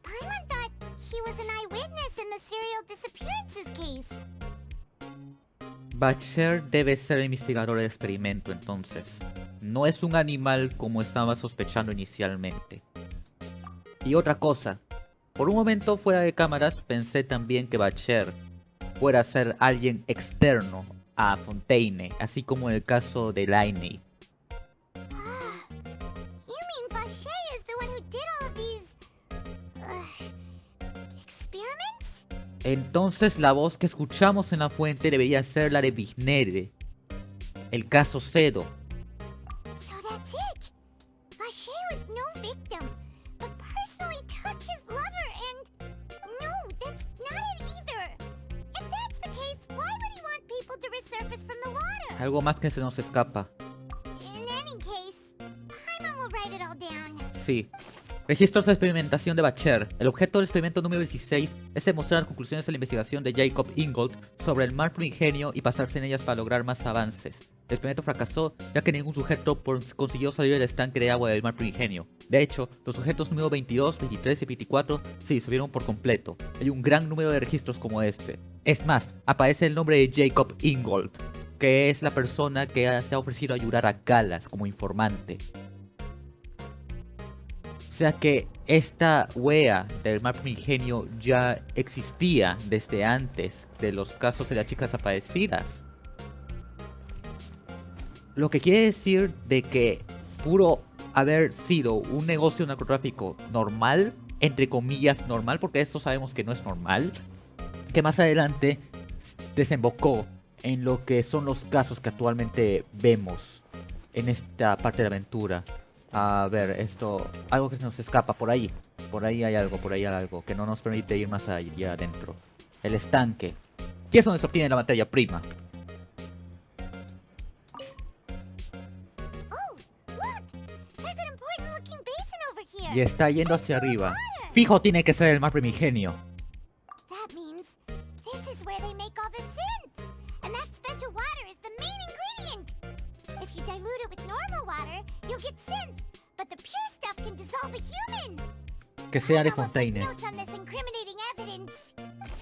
Paimon thought he was an eyewitness in the serial disappearances case. Bashir debe ser el investigador del experimento, entonces. No es un animal como estaba sospechando inicialmente. Y otra cosa. Por un momento fuera de cámaras pensé también que Bashir fuera a ser alguien externo a Fontaine, así como en el caso de Lainey. You mean Vache is the one who did all of these... experiments? Entonces la voz que escuchamos en la fuente debería ser la de Vignere. El caso Cedo. So that's it. Vache was no victim, but personally took his lover and... No, that's not it either. If that's the case, why would he want people to resurface from the water? Algo más que se nos escapa. In any case, Paimon will write it all down. Sí. Registros de experimentación de Bashir. El objeto del experimento número 16 es demostrar las conclusiones de la investigación de Jacob Ingold sobre el mar primigenio y basarse en ellas para lograr más avances. El experimento fracasó ya que ningún sujeto consiguió salir del estanque de agua del mar primigenio. De hecho, los sujetos número 22, 23 y 24 se disolvieron por completo. Hay un gran número de registros como este. Es más, aparece el nombre de Jacob Ingold, que es la persona que se ha ofrecido a ayudar a Galas como informante. O sea que esta wea del mar primigenio ya existía desde antes de los casos de las chicas desaparecidas. Lo que quiere decir de que pudo haber sido un negocio narcotráfico normal, entre comillas normal, porque esto sabemos que no es normal, que más adelante desembocó en lo que son los casos que actualmente vemos en esta parte de la aventura. A ver, esto, algo que se nos escapa por ahí hay algo que no nos permite ir más allá adentro. El estanque, que es donde se obtiene la materia prima. Y está yendo hacia arriba. Fijo, tiene que ser el mar primigenio. That means this is where they make all the synth. And that special water is the main ingredient. If you dilute it with normal water, you'll get synth. But the pure stuff can dissolve a human. Que sea de Fontaine. Notes on this incriminating evidence.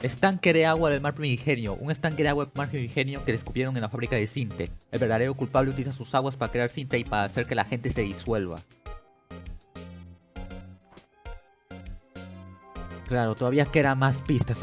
Estanque de agua del mar primigenio. Un estanque de agua del mar primigenio que descubrieron en la fábrica de sinte. El verdadero culpable utiliza sus aguas para crear sinte y para hacer que la gente se disuelva. Claro, todavía quedan más pistas,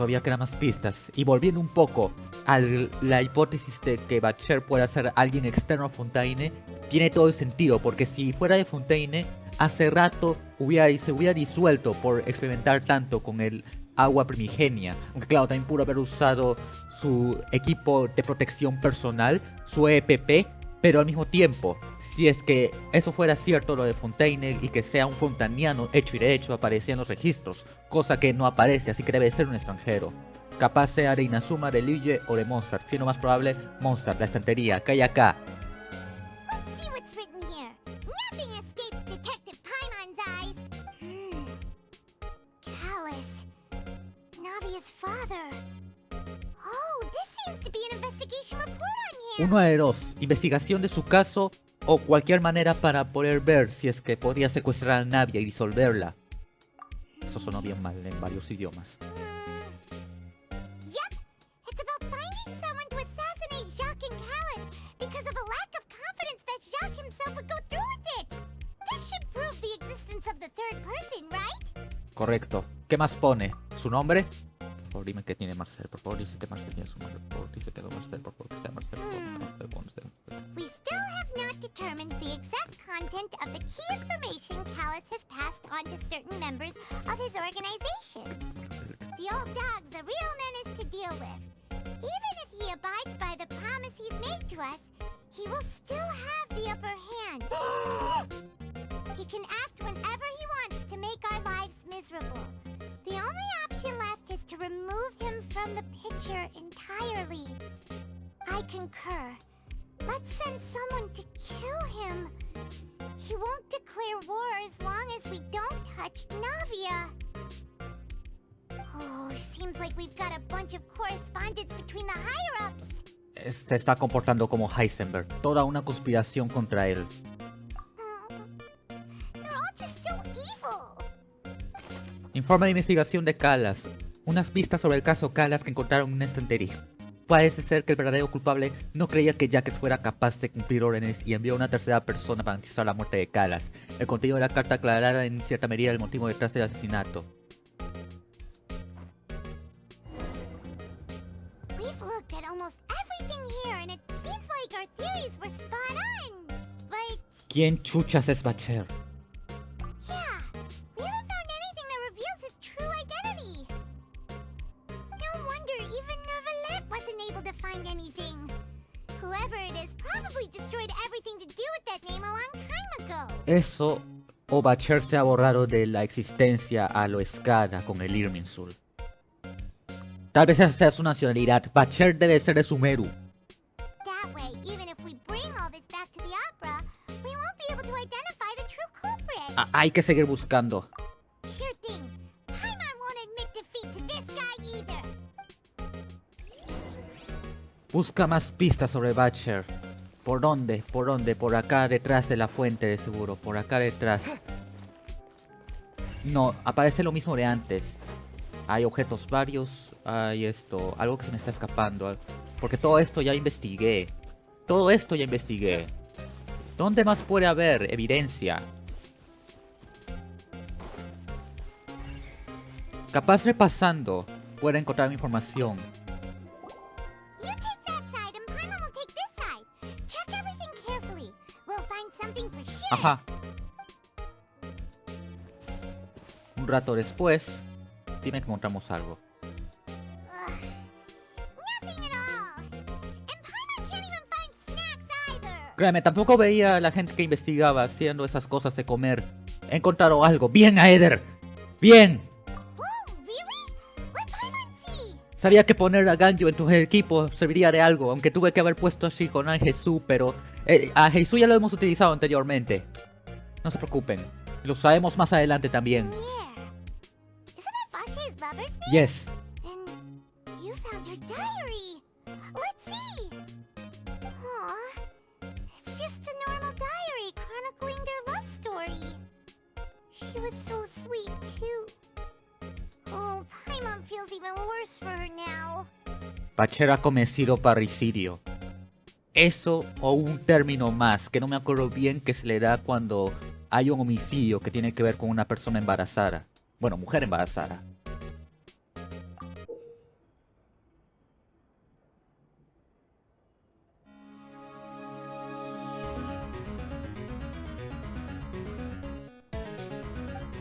Y volviendo un poco a la hipótesis de que Bashir pueda ser alguien externo a Fontaine, tiene todo el sentido, porque si fuera de Fontaine, hace rato se hubiera disuelto por experimentar tanto con el agua primigenia. Aunque claro, también pudo haber usado su equipo de protección personal, su EPP, pero al mismo tiempo, si es que eso fuera cierto lo de Fontaine y que sea un fontaniano hecho y derecho, aparecía en los registros, cosa que no aparece, así que debe ser un extranjero. Capaz sea de Inazuma, de Lille o de Mondstadt, siendo más probable Mondstadt, la estantería, que hay acá. Let's see what's written here. Nothing escapes Detective Paimon's eyes. Callus. Navia's father. Oh, this seems to be an investigation report on him. Uno de dos, investigación de su caso o cualquier manera para poder ver si es que podía secuestrar a Navia y disolverla. Eso sonó bien mal en varios idiomas. Yep, it's about finding someone to assassinate Jacques and Callus because of a lack of confidence that Jacques himself would go through with it. This should prove the existence of the third person, right? Correcto. ¿Qué más pone? ¿Su nombre? Por favor, dime que tiene Marcel. Por favor, dice que Marcel tiene su nombre. Por favor, dice que Marcel. Por favor, que sea Marcel. Por favor, Marcel. We still have not determined the exact content of the key information Callus has passed on to certain members of his organization. The old dog's a real menace to deal with. Even if he abides by the promise he's made to us, he will still have the upper hand. He can act whenever he wants to make our lives miserable. The only option left is to remove him from the picture entirely. I concur. Let's send someone to kill him. He won't declare war as long as we don't touch Navia. Oh, seems like we've got a bunch of correspondence between the higher-ups. se está comportando como Heisenberg. Toda una conspiración contra él. They're all just so evil. Informe de investigación de Calas. Unas pistas sobre el caso Calas que encontraron en una estantería. Parece ser que el verdadero culpable no creía que Jacques fuera capaz de cumplir órdenes y envió a una tercera persona para anticipar la muerte de Calas. El contenido de la carta aclarará en cierta medida el motivo detrás del asesinato. We've looked at almost everything here, and it seems like our theories were spot on. But ¿Quién chuchas es Bacher? yeah, we haven't found anything that reveals his true identity. No wonder even Nervalet wasn't able to find anything. Whoever it is probably destroyed everything to do with that name a long time ago. Eso o Bacher se ha borrado de la existencia a lo Escada con el Irminsul. Tal vez esa sea su nacionalidad. Bacher debe ser de Sumeru. That way, even if we bring all this back to the opera, we won't be able to identify the true culprit. Hay que seguir buscando. Sure thing. Paimon won't admit defeat to this guy either. Busca más pistas sobre Bacher. ¿Por dónde? ¿Por dónde? Por acá detrás de la fuente, de seguro. Por acá detrás. No, aparece lo mismo de antes. Hay objetos varios. Hay esto. Algo que se me está escapando. Porque todo esto ya investigué. Todo esto ya investigué. ¿Dónde más puede haber evidencia? Capaz repasando puede encontrar información. You take that side and Paimon will take this side. Check everything carefully. We'll find something for sure. Ajá. Un rato después, dime que encontramos algo. Nothing at all. And Paimon can't even find snacks either. Créeme, tampoco veía a la gente que investigaba haciendo esas cosas de comer. He encontrado algo. ¡Bien, Aether! ¡Bien! Whoa, really? Let Paimon see. Sabía que poner a Ganyu en tu equipo serviría de algo, aunque tuve que haber puesto así con a Jesús, pero a Jesús ya lo hemos utilizado anteriormente. No se preocupen, lo sabemos más adelante también. Isn't that Vache's lover's name? Yes. And you found her diary. Let's see. Aw, it's just a normal diary chronicling their love story. She was so sweet too. Oh, Paimon feels even worse for her now. Bacher ha cometido parricidio. Eso o un término más, que no me acuerdo bien, que se le da cuando hay un homicidio que tiene que ver con una persona embarazada. Bueno, mujer embarazada.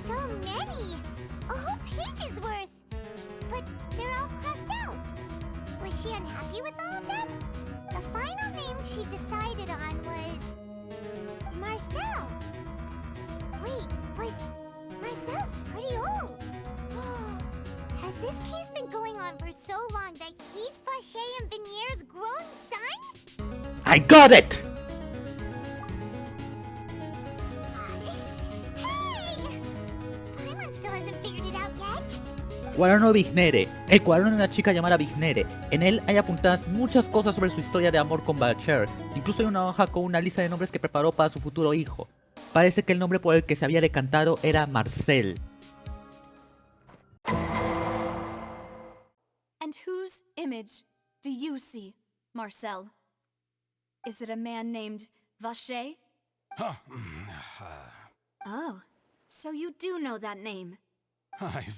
So many! A whole page's worth! But they're all crossed out. Was she unhappy with all of them? The final name she decided on was... Marcel. Wait, but Marcel's pretty old. Has this case been going on for so long that he's Vache and Venier's grown son? I got it! Hey! Paimon still hasn't figured it out yet. Cuaderno Vignere. El cuaderno de una chica llamada Vignere. En él hay apuntadas muchas cosas sobre su historia de amor con Bacher. Incluso hay una hoja con una lista de nombres que preparó para su futuro hijo. Parece que el nombre por el que se había decantado era Marcel. And whose image do you see, Marcel? Is it a man named Vache? Huh. Oh, so you do know that name. I'm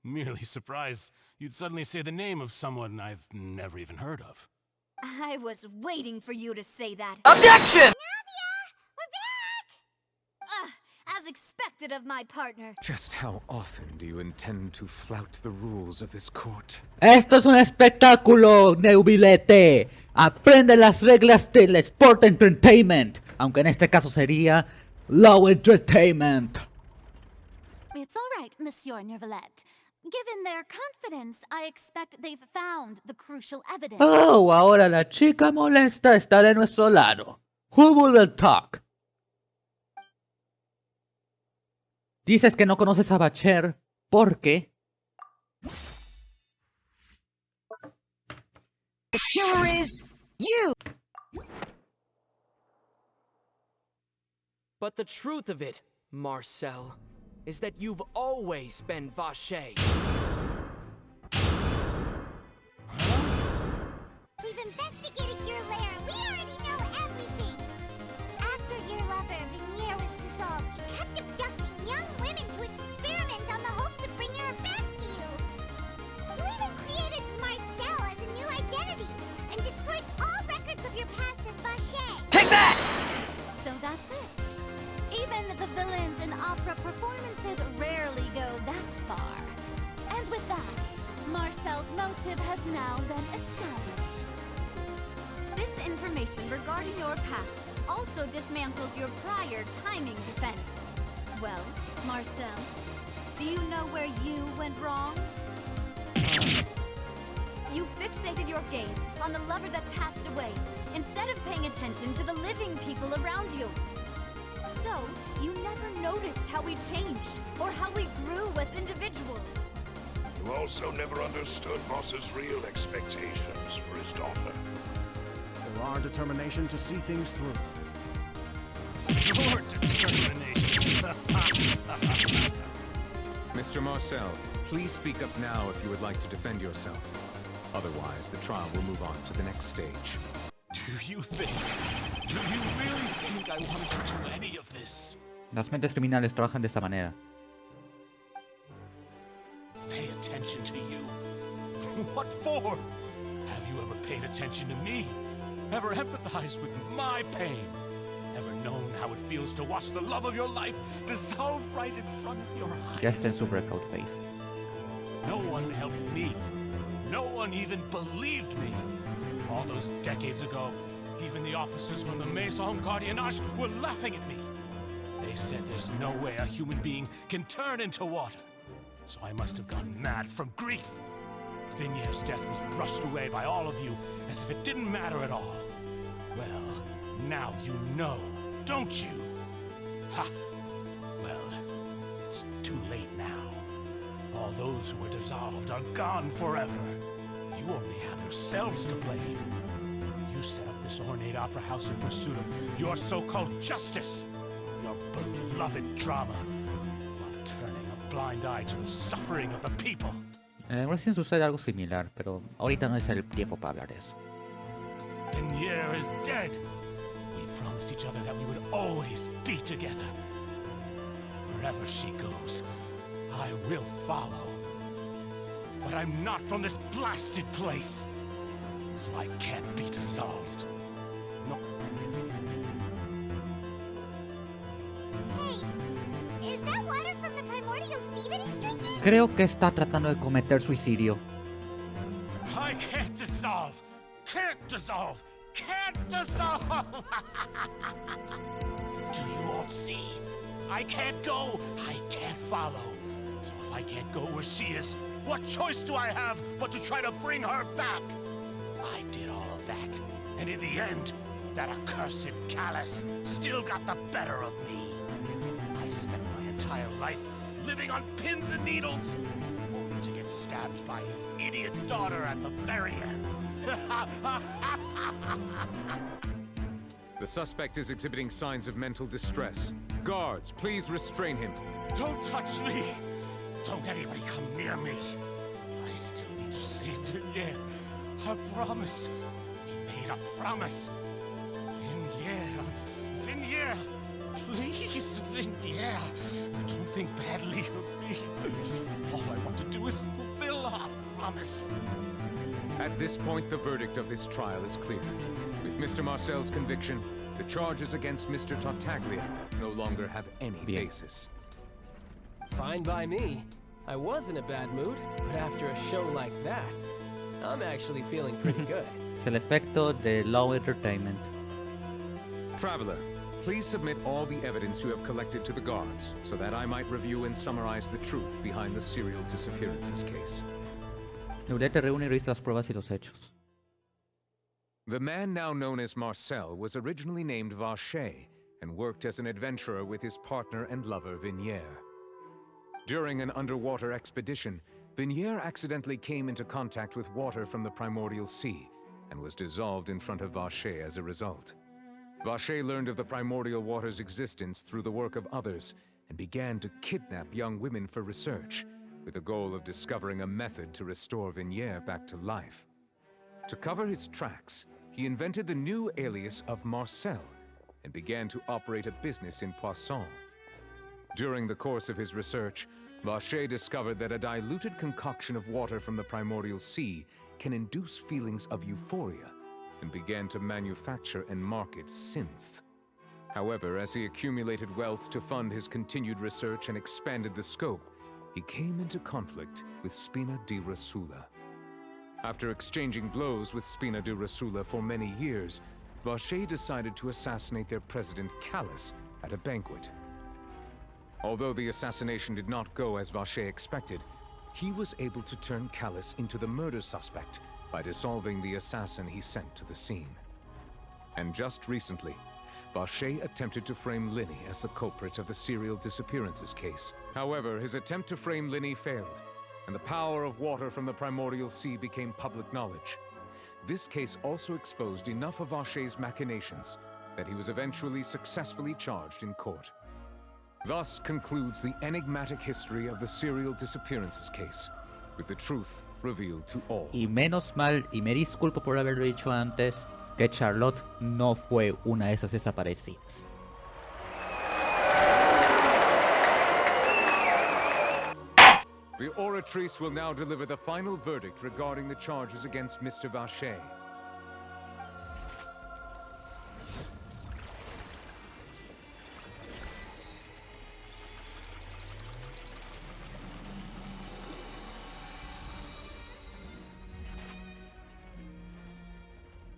merely surprised you'd suddenly say the name of someone I've never even heard of. I was waiting for you to say that. Objection! As expected of my partner. Just how often do you intend to flout the rules of this court? Esto es un espectáculo, Neubilete. Aprende las reglas del Sport Entertainment. Aunque en este caso sería Law Entertainment. It's all right, Monsieur Nervalet. Given their confidence, I expect they've found the crucial evidence. Oh, ahora la chica molesta está de nuestro lado. Who will talk? Dices que no conoces a Bacher porque... The killer is You! But the truth of it, Marcel, is that you've always been Vache. We've investigated your lair. We already know everything. After your lover, Venier, was dissolved, you kept abducting young women to experiment on the hopes of bringing her back to you. You even created Marcel as a new identity and destroyed all records of your past as Vache. Take that! So that's it. Even the villains in opera performances rarely go that far. And with that, Marcel's motive has now been established. This information regarding your past also dismantles your prior timing defense. Well, Marcel, do you know where you went wrong? You fixated your gaze on the lover that passed away, instead of paying attention to the living people around you. So, you never noticed how we changed, or how we grew as individuals. You also never understood Moss's real expectations for his daughter. Or our determination to see things through. Your determination. Mr. Marcel, please speak up now if you would like to defend yourself. Otherwise, the trial will move on to the next stage. Do you really think I want to do any of this? Las mentes criminales trabajan de esa manera. Pay attention to you. What for? Have you ever paid attention to me? Ever empathized with my pain? Ever known how it feels to watch the love of your life dissolve right in front of your eyes? Ya está en su breakout phase. No one helped me. No one even believed me. All those decades ago, even the officers from the Maison Gardiennage were laughing at me. They said there's no way a human being can turn into water. So I must have gone mad from grief. Vinier's death was brushed away by all of you as if it didn't matter at all. Well, now you know, don't you? Ha! Well, it's too late now. All those who were dissolved are gone forever. You only have yourselves to blame. You set up this ornate opera house in pursuit of your so-called justice, your beloved drama, while turning a blind eye to the suffering of the people. Recién sucede algo similar, pero ahorita no es el tiempo para hablar de eso. Venier is dead. We promised each other that we would always be together. Wherever she goes, I will follow. But I'm not from this blasted place, so I can't be dissolved. No. Hey, is that water from the primordial sea that he's drinking? Creo que está tratando de cometer suicidio. I can't dissolve! Can't dissolve! Can't dissolve! Do you all see? I can't go! I can't follow! So if I can't go where she is, what choice do I have but to try to bring her back? I did all of that, and in the end, that accursed callous still got the better of me. I spent my entire life living on pins and needles, only to get stabbed by his idiot daughter at the very end. The suspect is exhibiting signs of mental distress. Guards, please restrain him. Don't touch me! Don't anybody come near me! I still need to save Venier. I promise. We made a promise. Venier, please, Venier. Don't think badly of me. All I want to do is fulfill our promise. At this point, the verdict of this trial is clear. With Mr. Marcel's conviction, the charges against Mr. Tartaglia no longer have any basis. Fine by me. I was in a bad mood, but after a show like that, I'm actually feeling pretty good. Es el efecto de low entertainment. Traveler, please submit all the evidence you have collected to the guards, so that I might review and summarize the truth behind the serial disappearances case. Laurete reúne y revisa las pruebas y los hechos. The man now known as Marcel was originally named Vache and worked as an adventurer with his partner and lover Venier. During an underwater expedition, Venier accidentally came into contact with water from the primordial sea and was dissolved in front of Vache as a result. Vache learned of the primordial water's existence through the work of others and began to kidnap young women for research, with the goal of discovering a method to restore Vignier back to life. To cover his tracks, he invented the new alias of Marcel and began to operate a business in Poisson. During the course of his research, Vache discovered that a diluted concoction of water from the primordial sea can induce feelings of euphoria, and began to manufacture and market synth. However, as he accumulated wealth to fund his continued research and expanded the scope, he came into conflict with Spina di Rosula. After exchanging blows with Spina di Rosula for many years, Vache decided to assassinate their president Callus at a banquet. Although the assassination did not go as Vache expected, he was able to turn Callus into the murder suspect by dissolving the assassin he sent to the scene. And just recently, Vache attempted to frame Linny as the culprit of the serial disappearances case. However, his attempt to frame Linny failed, and the power of water from the primordial sea became public knowledge. This case also exposed enough of Vache's machinations that he was eventually successfully charged in court. Thus concludes the enigmatic history of the serial disappearances case, with the truth revealed to all. Y menos mal, y me disculpo por haberlo dicho antes, que Charlotte no fue una de esas desaparecidas. The oratrice will now deliver the final verdict regarding the charges against Mr. Vache.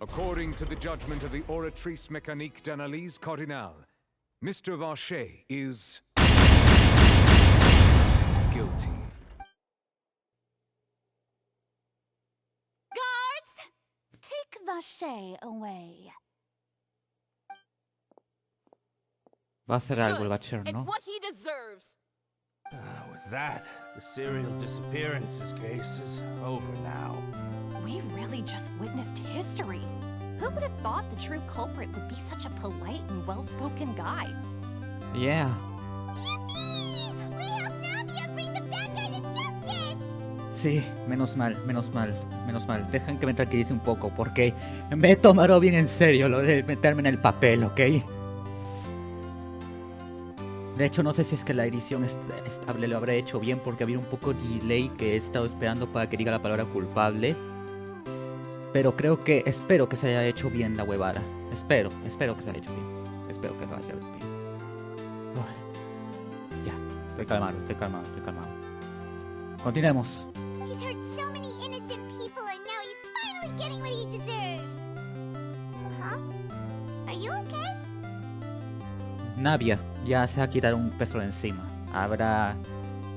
According to the judgment of the oratrice mécanique d'analyse cardinale, Mr. Vache is guilty. Guards! Take Vache away. Va a hacer algo el Good. Bachar, It's ¿no? what he deserves. With that, the serial disappearances case is over now. We really just witnessed history. Who would have thought the true culprit would be such a polite and well-spoken guy? Yeah. We helped Navia bring the bad guy to justice! Sí, menos mal, menos mal, menos mal. Dejen que me tranquilice un poco, porque me he tomado bien en serio lo de meterme en el papel, ¿ok? De hecho, no sé si es que la edición estable lo habré hecho bien, porque había un poco de delay que he estado esperando para que diga la palabra culpable. Pero espero que se haya hecho bien la huevada. Espero que se haya hecho bien. Espero que lo haya hecho bien. Uy. Ya, estoy calmado. Continuemos. He's hurt so many innocent people and now he's finally getting what he deserves! Huh? Are you okay? Navia ya se ha quitado un peso de encima. Habrá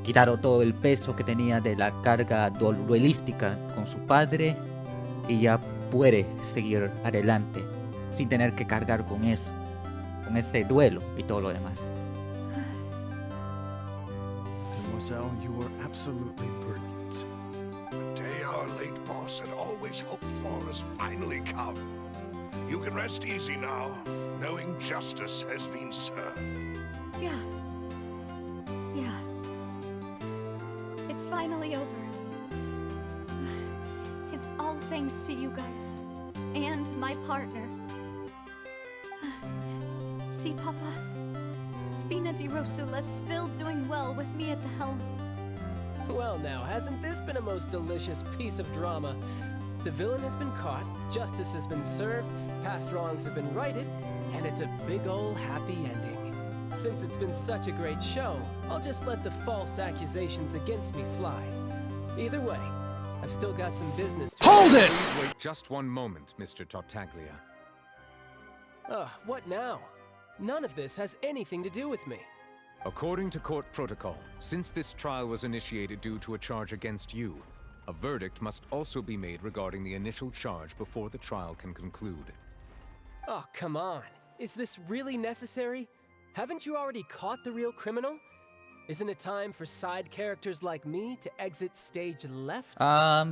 quitado todo el peso que tenía de la carga duelística con su padre y ya puede seguir adelante sin tener que cargar con eso, con ese duelo y todo lo demás. Mademoiselle, you were absolutely brilliant. The day our late boss had always hoped for has finally come. You can rest easy now, knowing justice has been served. Yeah. It's finally over. It's all thanks to you guys. And my partner. See, Papa? Spina di Rosula's still doing well with me at the helm. Well now, hasn't this been a most delicious piece of drama? The villain has been caught, justice has been served, past wrongs have been righted, and it's a big ol' happy ending. Since it's been such a great show, I'll just let the false accusations against me slide. Either way, I've still got some business to— Hold it! Wait just one moment, Mr. Tartaglia. What now? None of this has anything to do with me. According to court protocol, since this trial was initiated due to a charge against you, a verdict must also be made regarding the initial charge before the trial can conclude. Oh, come on. Is this really necessary? Haven't you already caught the real criminal? Isn't it time for side characters like me to exit stage left?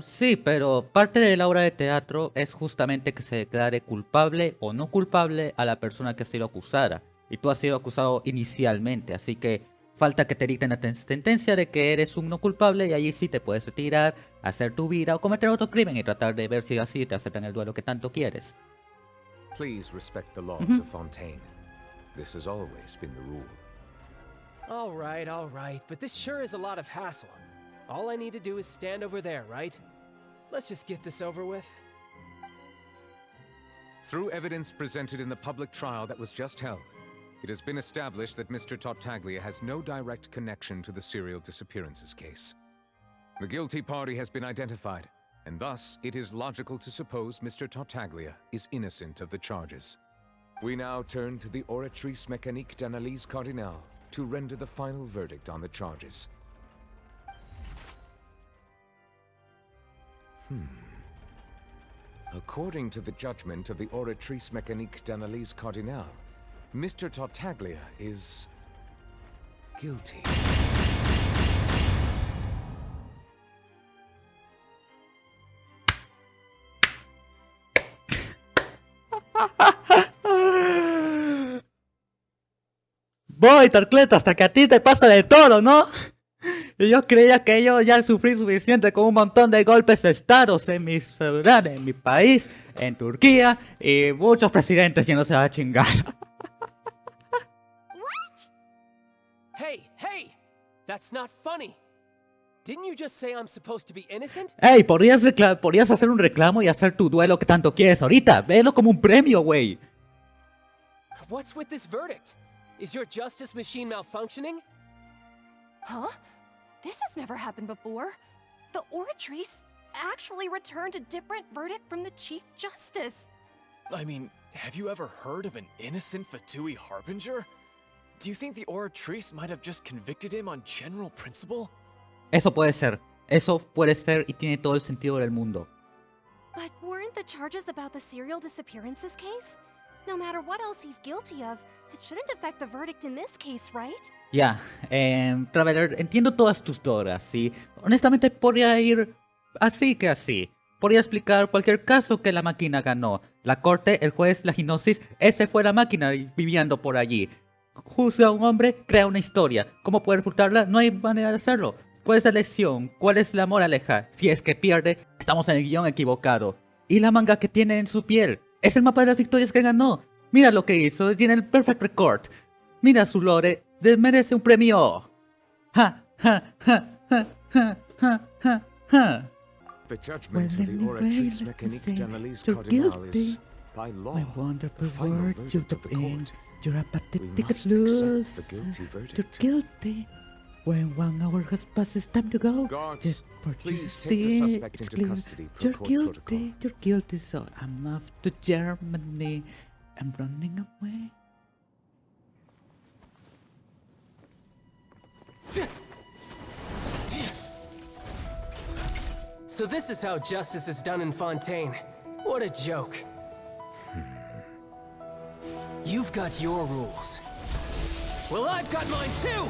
Sí, pero parte de la obra de teatro es justamente que se declare culpable o no culpable a la persona que ha sido acusada. Y tú has sido acusado inicialmente, así que falta que te dicten la sentencia de que eres un no culpable y allí sí te puedes retirar, hacer tu vida o cometer otro crimen y tratar de ver si así te aceptan el duelo que tanto quieres. Please respect the laws of Fontaine. This has always been the rule. All right, but this sure is a lot of hassle. All I need to do is stand over there, right? Let's just get this over with. Through evidence presented in the public trial that was just held, it has been established that Mr. Tartaglia has no direct connection to the serial disappearances case. The guilty party has been identified, and thus it is logical to suppose Mr. Tartaglia is innocent of the charges. We now turn to the oratrice mécanique d'analyse cardinale to render the final verdict on the charges. According to the judgment of the oratrice mécanique d'analyse cardinale, Mr. Tartaglia is guilty. Voy, Tarcleto, hasta que a ti te pasa de todo, ¿no? Y yo creía que yo ya sufrí suficiente con un montón de golpes de estados en mi ciudad, en mi país, en Turquía, y muchos presidentes yéndose a chingar. Hey! That's not funny! Didn't you just say I'm supposed to be innocent? Hey, podrías hacer un reclamo y hacer tu duelo que tanto quieres ahorita. Velo como un premio, güey. What's with this verdict? Is your justice machine malfunctioning? Huh? This has never happened before. The oratrice actually returned a different verdict from the Chief Justice. I mean, have you ever heard of an innocent Fatui Harbinger? Do you think the oratrice might have just convicted him on general principle? Eso puede ser y tiene todo el sentido del mundo. But weren't the charges about the serial disappearances case? No matter what else he's guilty of, it shouldn't affect the verdict in this case, right? Ya, Traveler, entiendo todas tus dudas, ¿sí? Honestamente podría ir así que así. Podría explicar cualquier caso que la máquina ganó. La corte, el juez, la hipnosis, ese fue la máquina viviendo por allí. Juzga a un hombre, crea una historia. ¿Cómo poder refutarla? No hay manera de hacerlo. ¿Cuál es la lección? ¿Cuál es la moraleja? Si es que pierde, estamos en el guión equivocado. ¿Y la manga que tiene en su piel? Es el mapa de las victorias que ganó. Mira lo que hizo, tiene el perfect record. Mira su lore, merece un premio. Ja, ja, ja, ja, ja, ja, ja, ja. The judgment of the oratrice mécanique d'analyse cardinale is, by law, the final verdict of the court. You're a We pathetic must loser. accept the guilty verdict. You're guilty. When 1 hour has passed, it's time to go. Guards, For please to take the see suspect it's into clear. custody per You're court guilty. protocol. You're guilty. So I'm off to Germany. I'm running away. So this is how justice is done in Fontaine. What a joke. You've got your rules. Well, I've got mine too!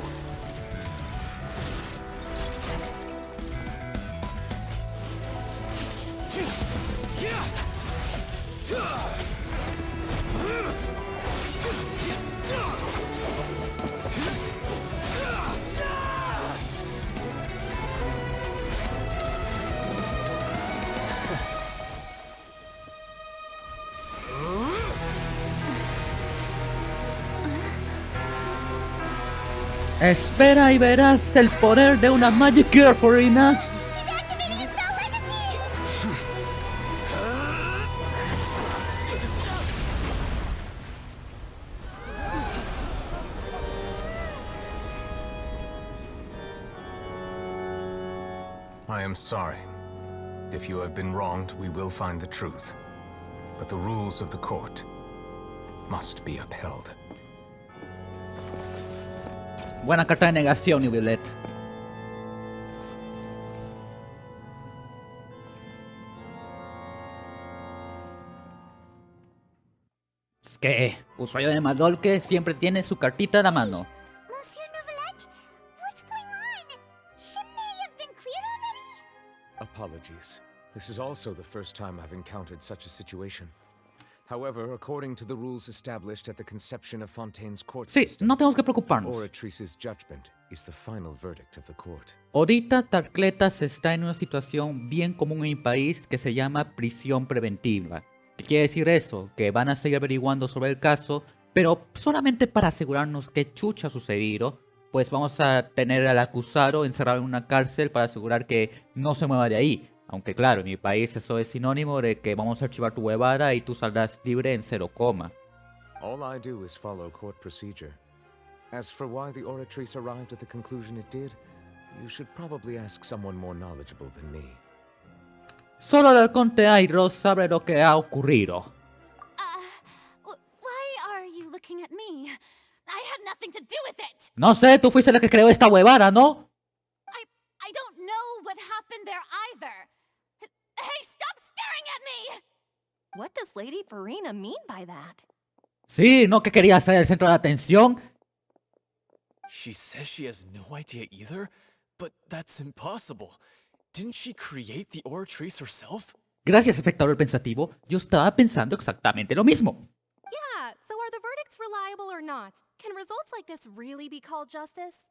Espera y verás el poder de una Magic Girl, Forina. I am sorry. If you have been wronged, we will find the truth. But the rules of the court must be upheld. Buena carta de negación, Violet. Es que usuario de Madolke siempre tiene su cartita en la mano. Monsieur Novelette, what's apologies. This is also the first time I've encountered such a situation. However, according to the rules established at the conception of Fontaine's court Sí, system, no tenemos que preocuparnos. Oratrice's judgment is the final verdict of the court. Ahorita Tarcletas está en una situación bien común en mi país que se llama prisión preventiva. ¿Qué quiere decir eso? Que van a seguir averiguando sobre el caso, pero solamente para asegurarnos qué chucha ha sucedido, pues vamos a tener al acusado encerrado en una cárcel para asegurar que no se mueva de ahí. Aunque claro, en mi país eso es sinónimo de que vamos a archivar tu huevada y tú saldrás libre en 0, All I do is follow court procedure. As for why the Oratrice arrived at the conclusion it did, you should probably ask someone more knowledgeable than me. Solo el Arconte Airo sabe lo que ha ocurrido. Why are you looking at me? I had nothing to do with it. No sé, tú fuiste la que creó esta huevada, ¿no? I don't know what happened there either. Hey, stop staring at me! What does Lady Farina mean by that? Sí, no que quería ser el centro de atención. She says she has no idea either, but that's impossible. Didn't she create the Oratrice herself? Gracias, espectador pensativo. Yo estaba pensando exactamente lo mismo. Yeah, so are the verdicts reliable or not? Can results like this really be called justice?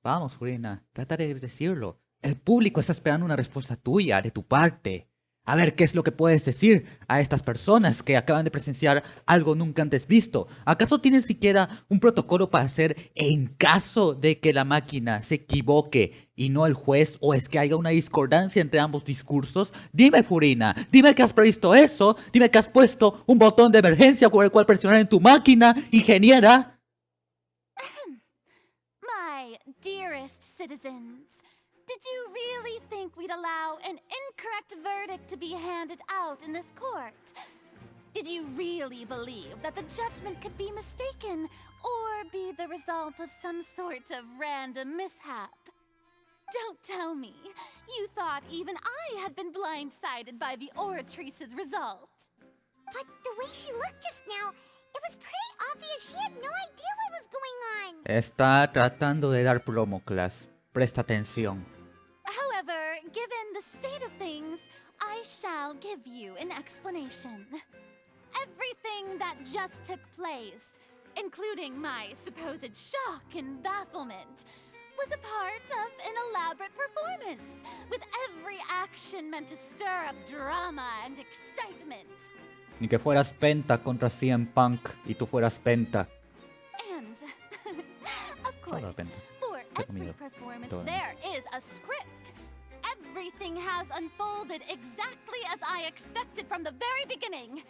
Vamos, Furina, trata de decirlo. El público está esperando una respuesta tuya, de tu parte. A ver qué es lo que puedes decir a estas personas que acaban de presenciar algo nunca antes visto. ¿Acaso tienen siquiera un protocolo para hacer en caso de que la máquina se equivoque y no el juez, o es que haya una discordancia entre ambos discursos? Dime, Furina, dime que has previsto eso, dime que has puesto un botón de emergencia por el cual presionar en tu máquina, ingeniera. My dearest citizens, did you really think we'd allow an incorrect verdict to be handed out in this court? Did you really believe that the judgment could be mistaken or be the result of some sort of random mishap? Don't tell me you thought even I had been blindsided by the Oratrice's result. But the way she looked just now, it was pretty obvious she had no idea what was going on. Está tratando de dar plomo, class. Presta atención. However, given the state of things, I shall give you an explanation. Everything that just took place, including my supposed shock and bafflement, was a part of an elaborate performance, with every action meant to stir up drama and excitement. Ni que fueras Penta contra CM Punk y tú fueras Penta. And, of course, for every performance, there is a script. Everything has unfolded exactly as I expected from the very beginning.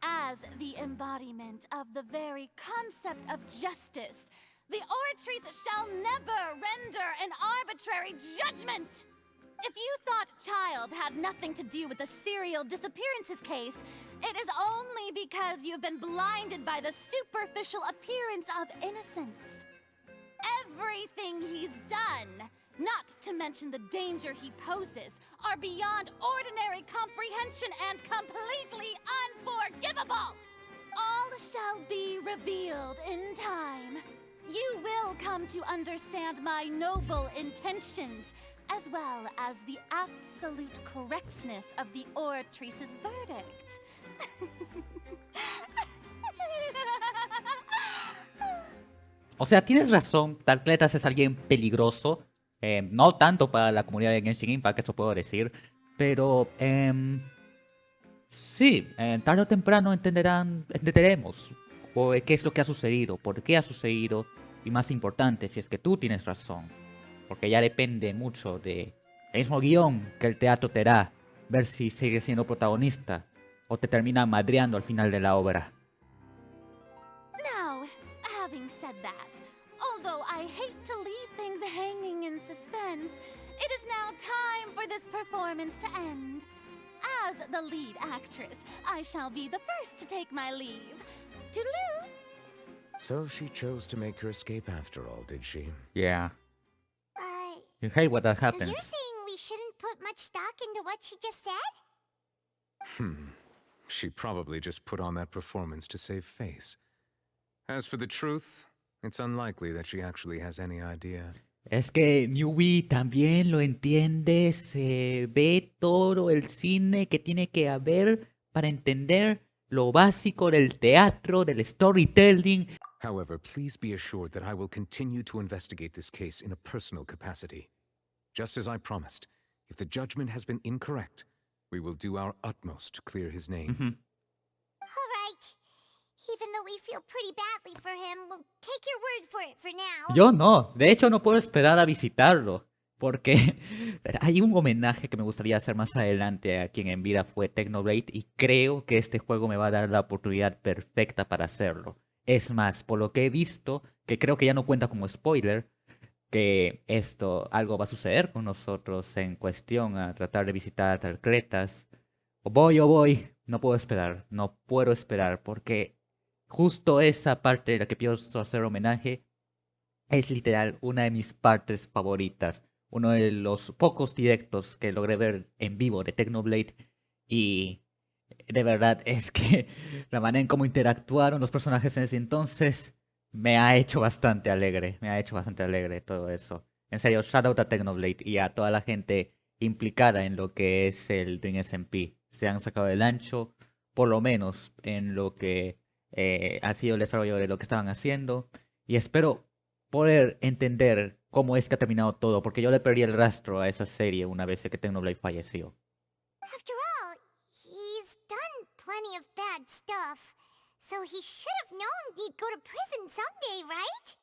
As the embodiment of the very concept of justice, the Oratrice shall never render an arbitrary judgment! If you thought Child had nothing to do with the serial disappearances case, it is only because you've been blinded by the superficial appearance of innocence. Everything he's done, not to mention the danger he poses, are beyond ordinary comprehension and completely unforgivable! All shall be revealed in time. You will come to understand my noble intentions, as well as the absolute correctness of the Oratrice's verdict. O sea, tienes razón, Tarcletas es alguien peligroso. No tanto para la comunidad de Genshin Impact, eso puedo decir. Pero, sí, tarde o temprano entenderemos qué es lo que ha sucedido, por qué ha sucedido. Y más importante, si es que tú tienes razón. Porque ya depende mucho del mismo guión que el teatro te da. Ver si sigues siendo protagonista o te termina madreando al final de la obra. Now, having said that, although I hate to leave things hanging in suspense, it is now time for this performance to end. As the lead actress, I shall be the first to take my leave. Toodaloo! So she chose to make her escape after all, did she? Yeah. You hate when that happens. So you're saying we shouldn't put much stock into what she just said? She probably just put on that performance to save face. As for the truth, it's unlikely that she actually has any idea. Es que Newbie también lo entiende, se ve todo el cine que tiene que haber para entender lo básico del teatro, del storytelling. However, please be assured that I will continue to investigate this case in a personal capacity. Just as I promised, if the judgment has been incorrect, we will do our utmost to clear his name. Alright. Even though we feel pretty badly for him, we'll take your word for it for now. Yo no, de hecho no puedo esperar a visitarlo, porque hay un homenaje que me gustaría hacer más adelante a quien en vida fue Technoblade y creo que este juego me va a dar la oportunidad perfecta para hacerlo. Es más, por lo que he visto, que creo que ya no cuenta como spoiler, que algo va a suceder con nosotros en cuestión a tratar de visitar Tarcletas. O voy, no puedo esperar, porque justo esa parte de la que pienso hacer homenaje es literal una de mis partes favoritas. Uno de los pocos directos que logré ver en vivo de Technoblade. Y de verdad es que la manera en cómo interactuaron los personajes en ese entonces me ha hecho bastante alegre. Me ha hecho bastante alegre todo eso. En serio, shout out a Technoblade y a toda la gente implicada en lo que es el Dream SMP. Se han sacado del ancho, por lo menos en lo que ha sido el desarrollo de lo que estaban haciendo. Y espero poder entender cómo es que ha terminado todo, porque yo le perdí el rastro a esa serie una vez que Technoblade falleció. After all, he's done plenty of bad stuff, so he should have known he'd go to prison someday, right?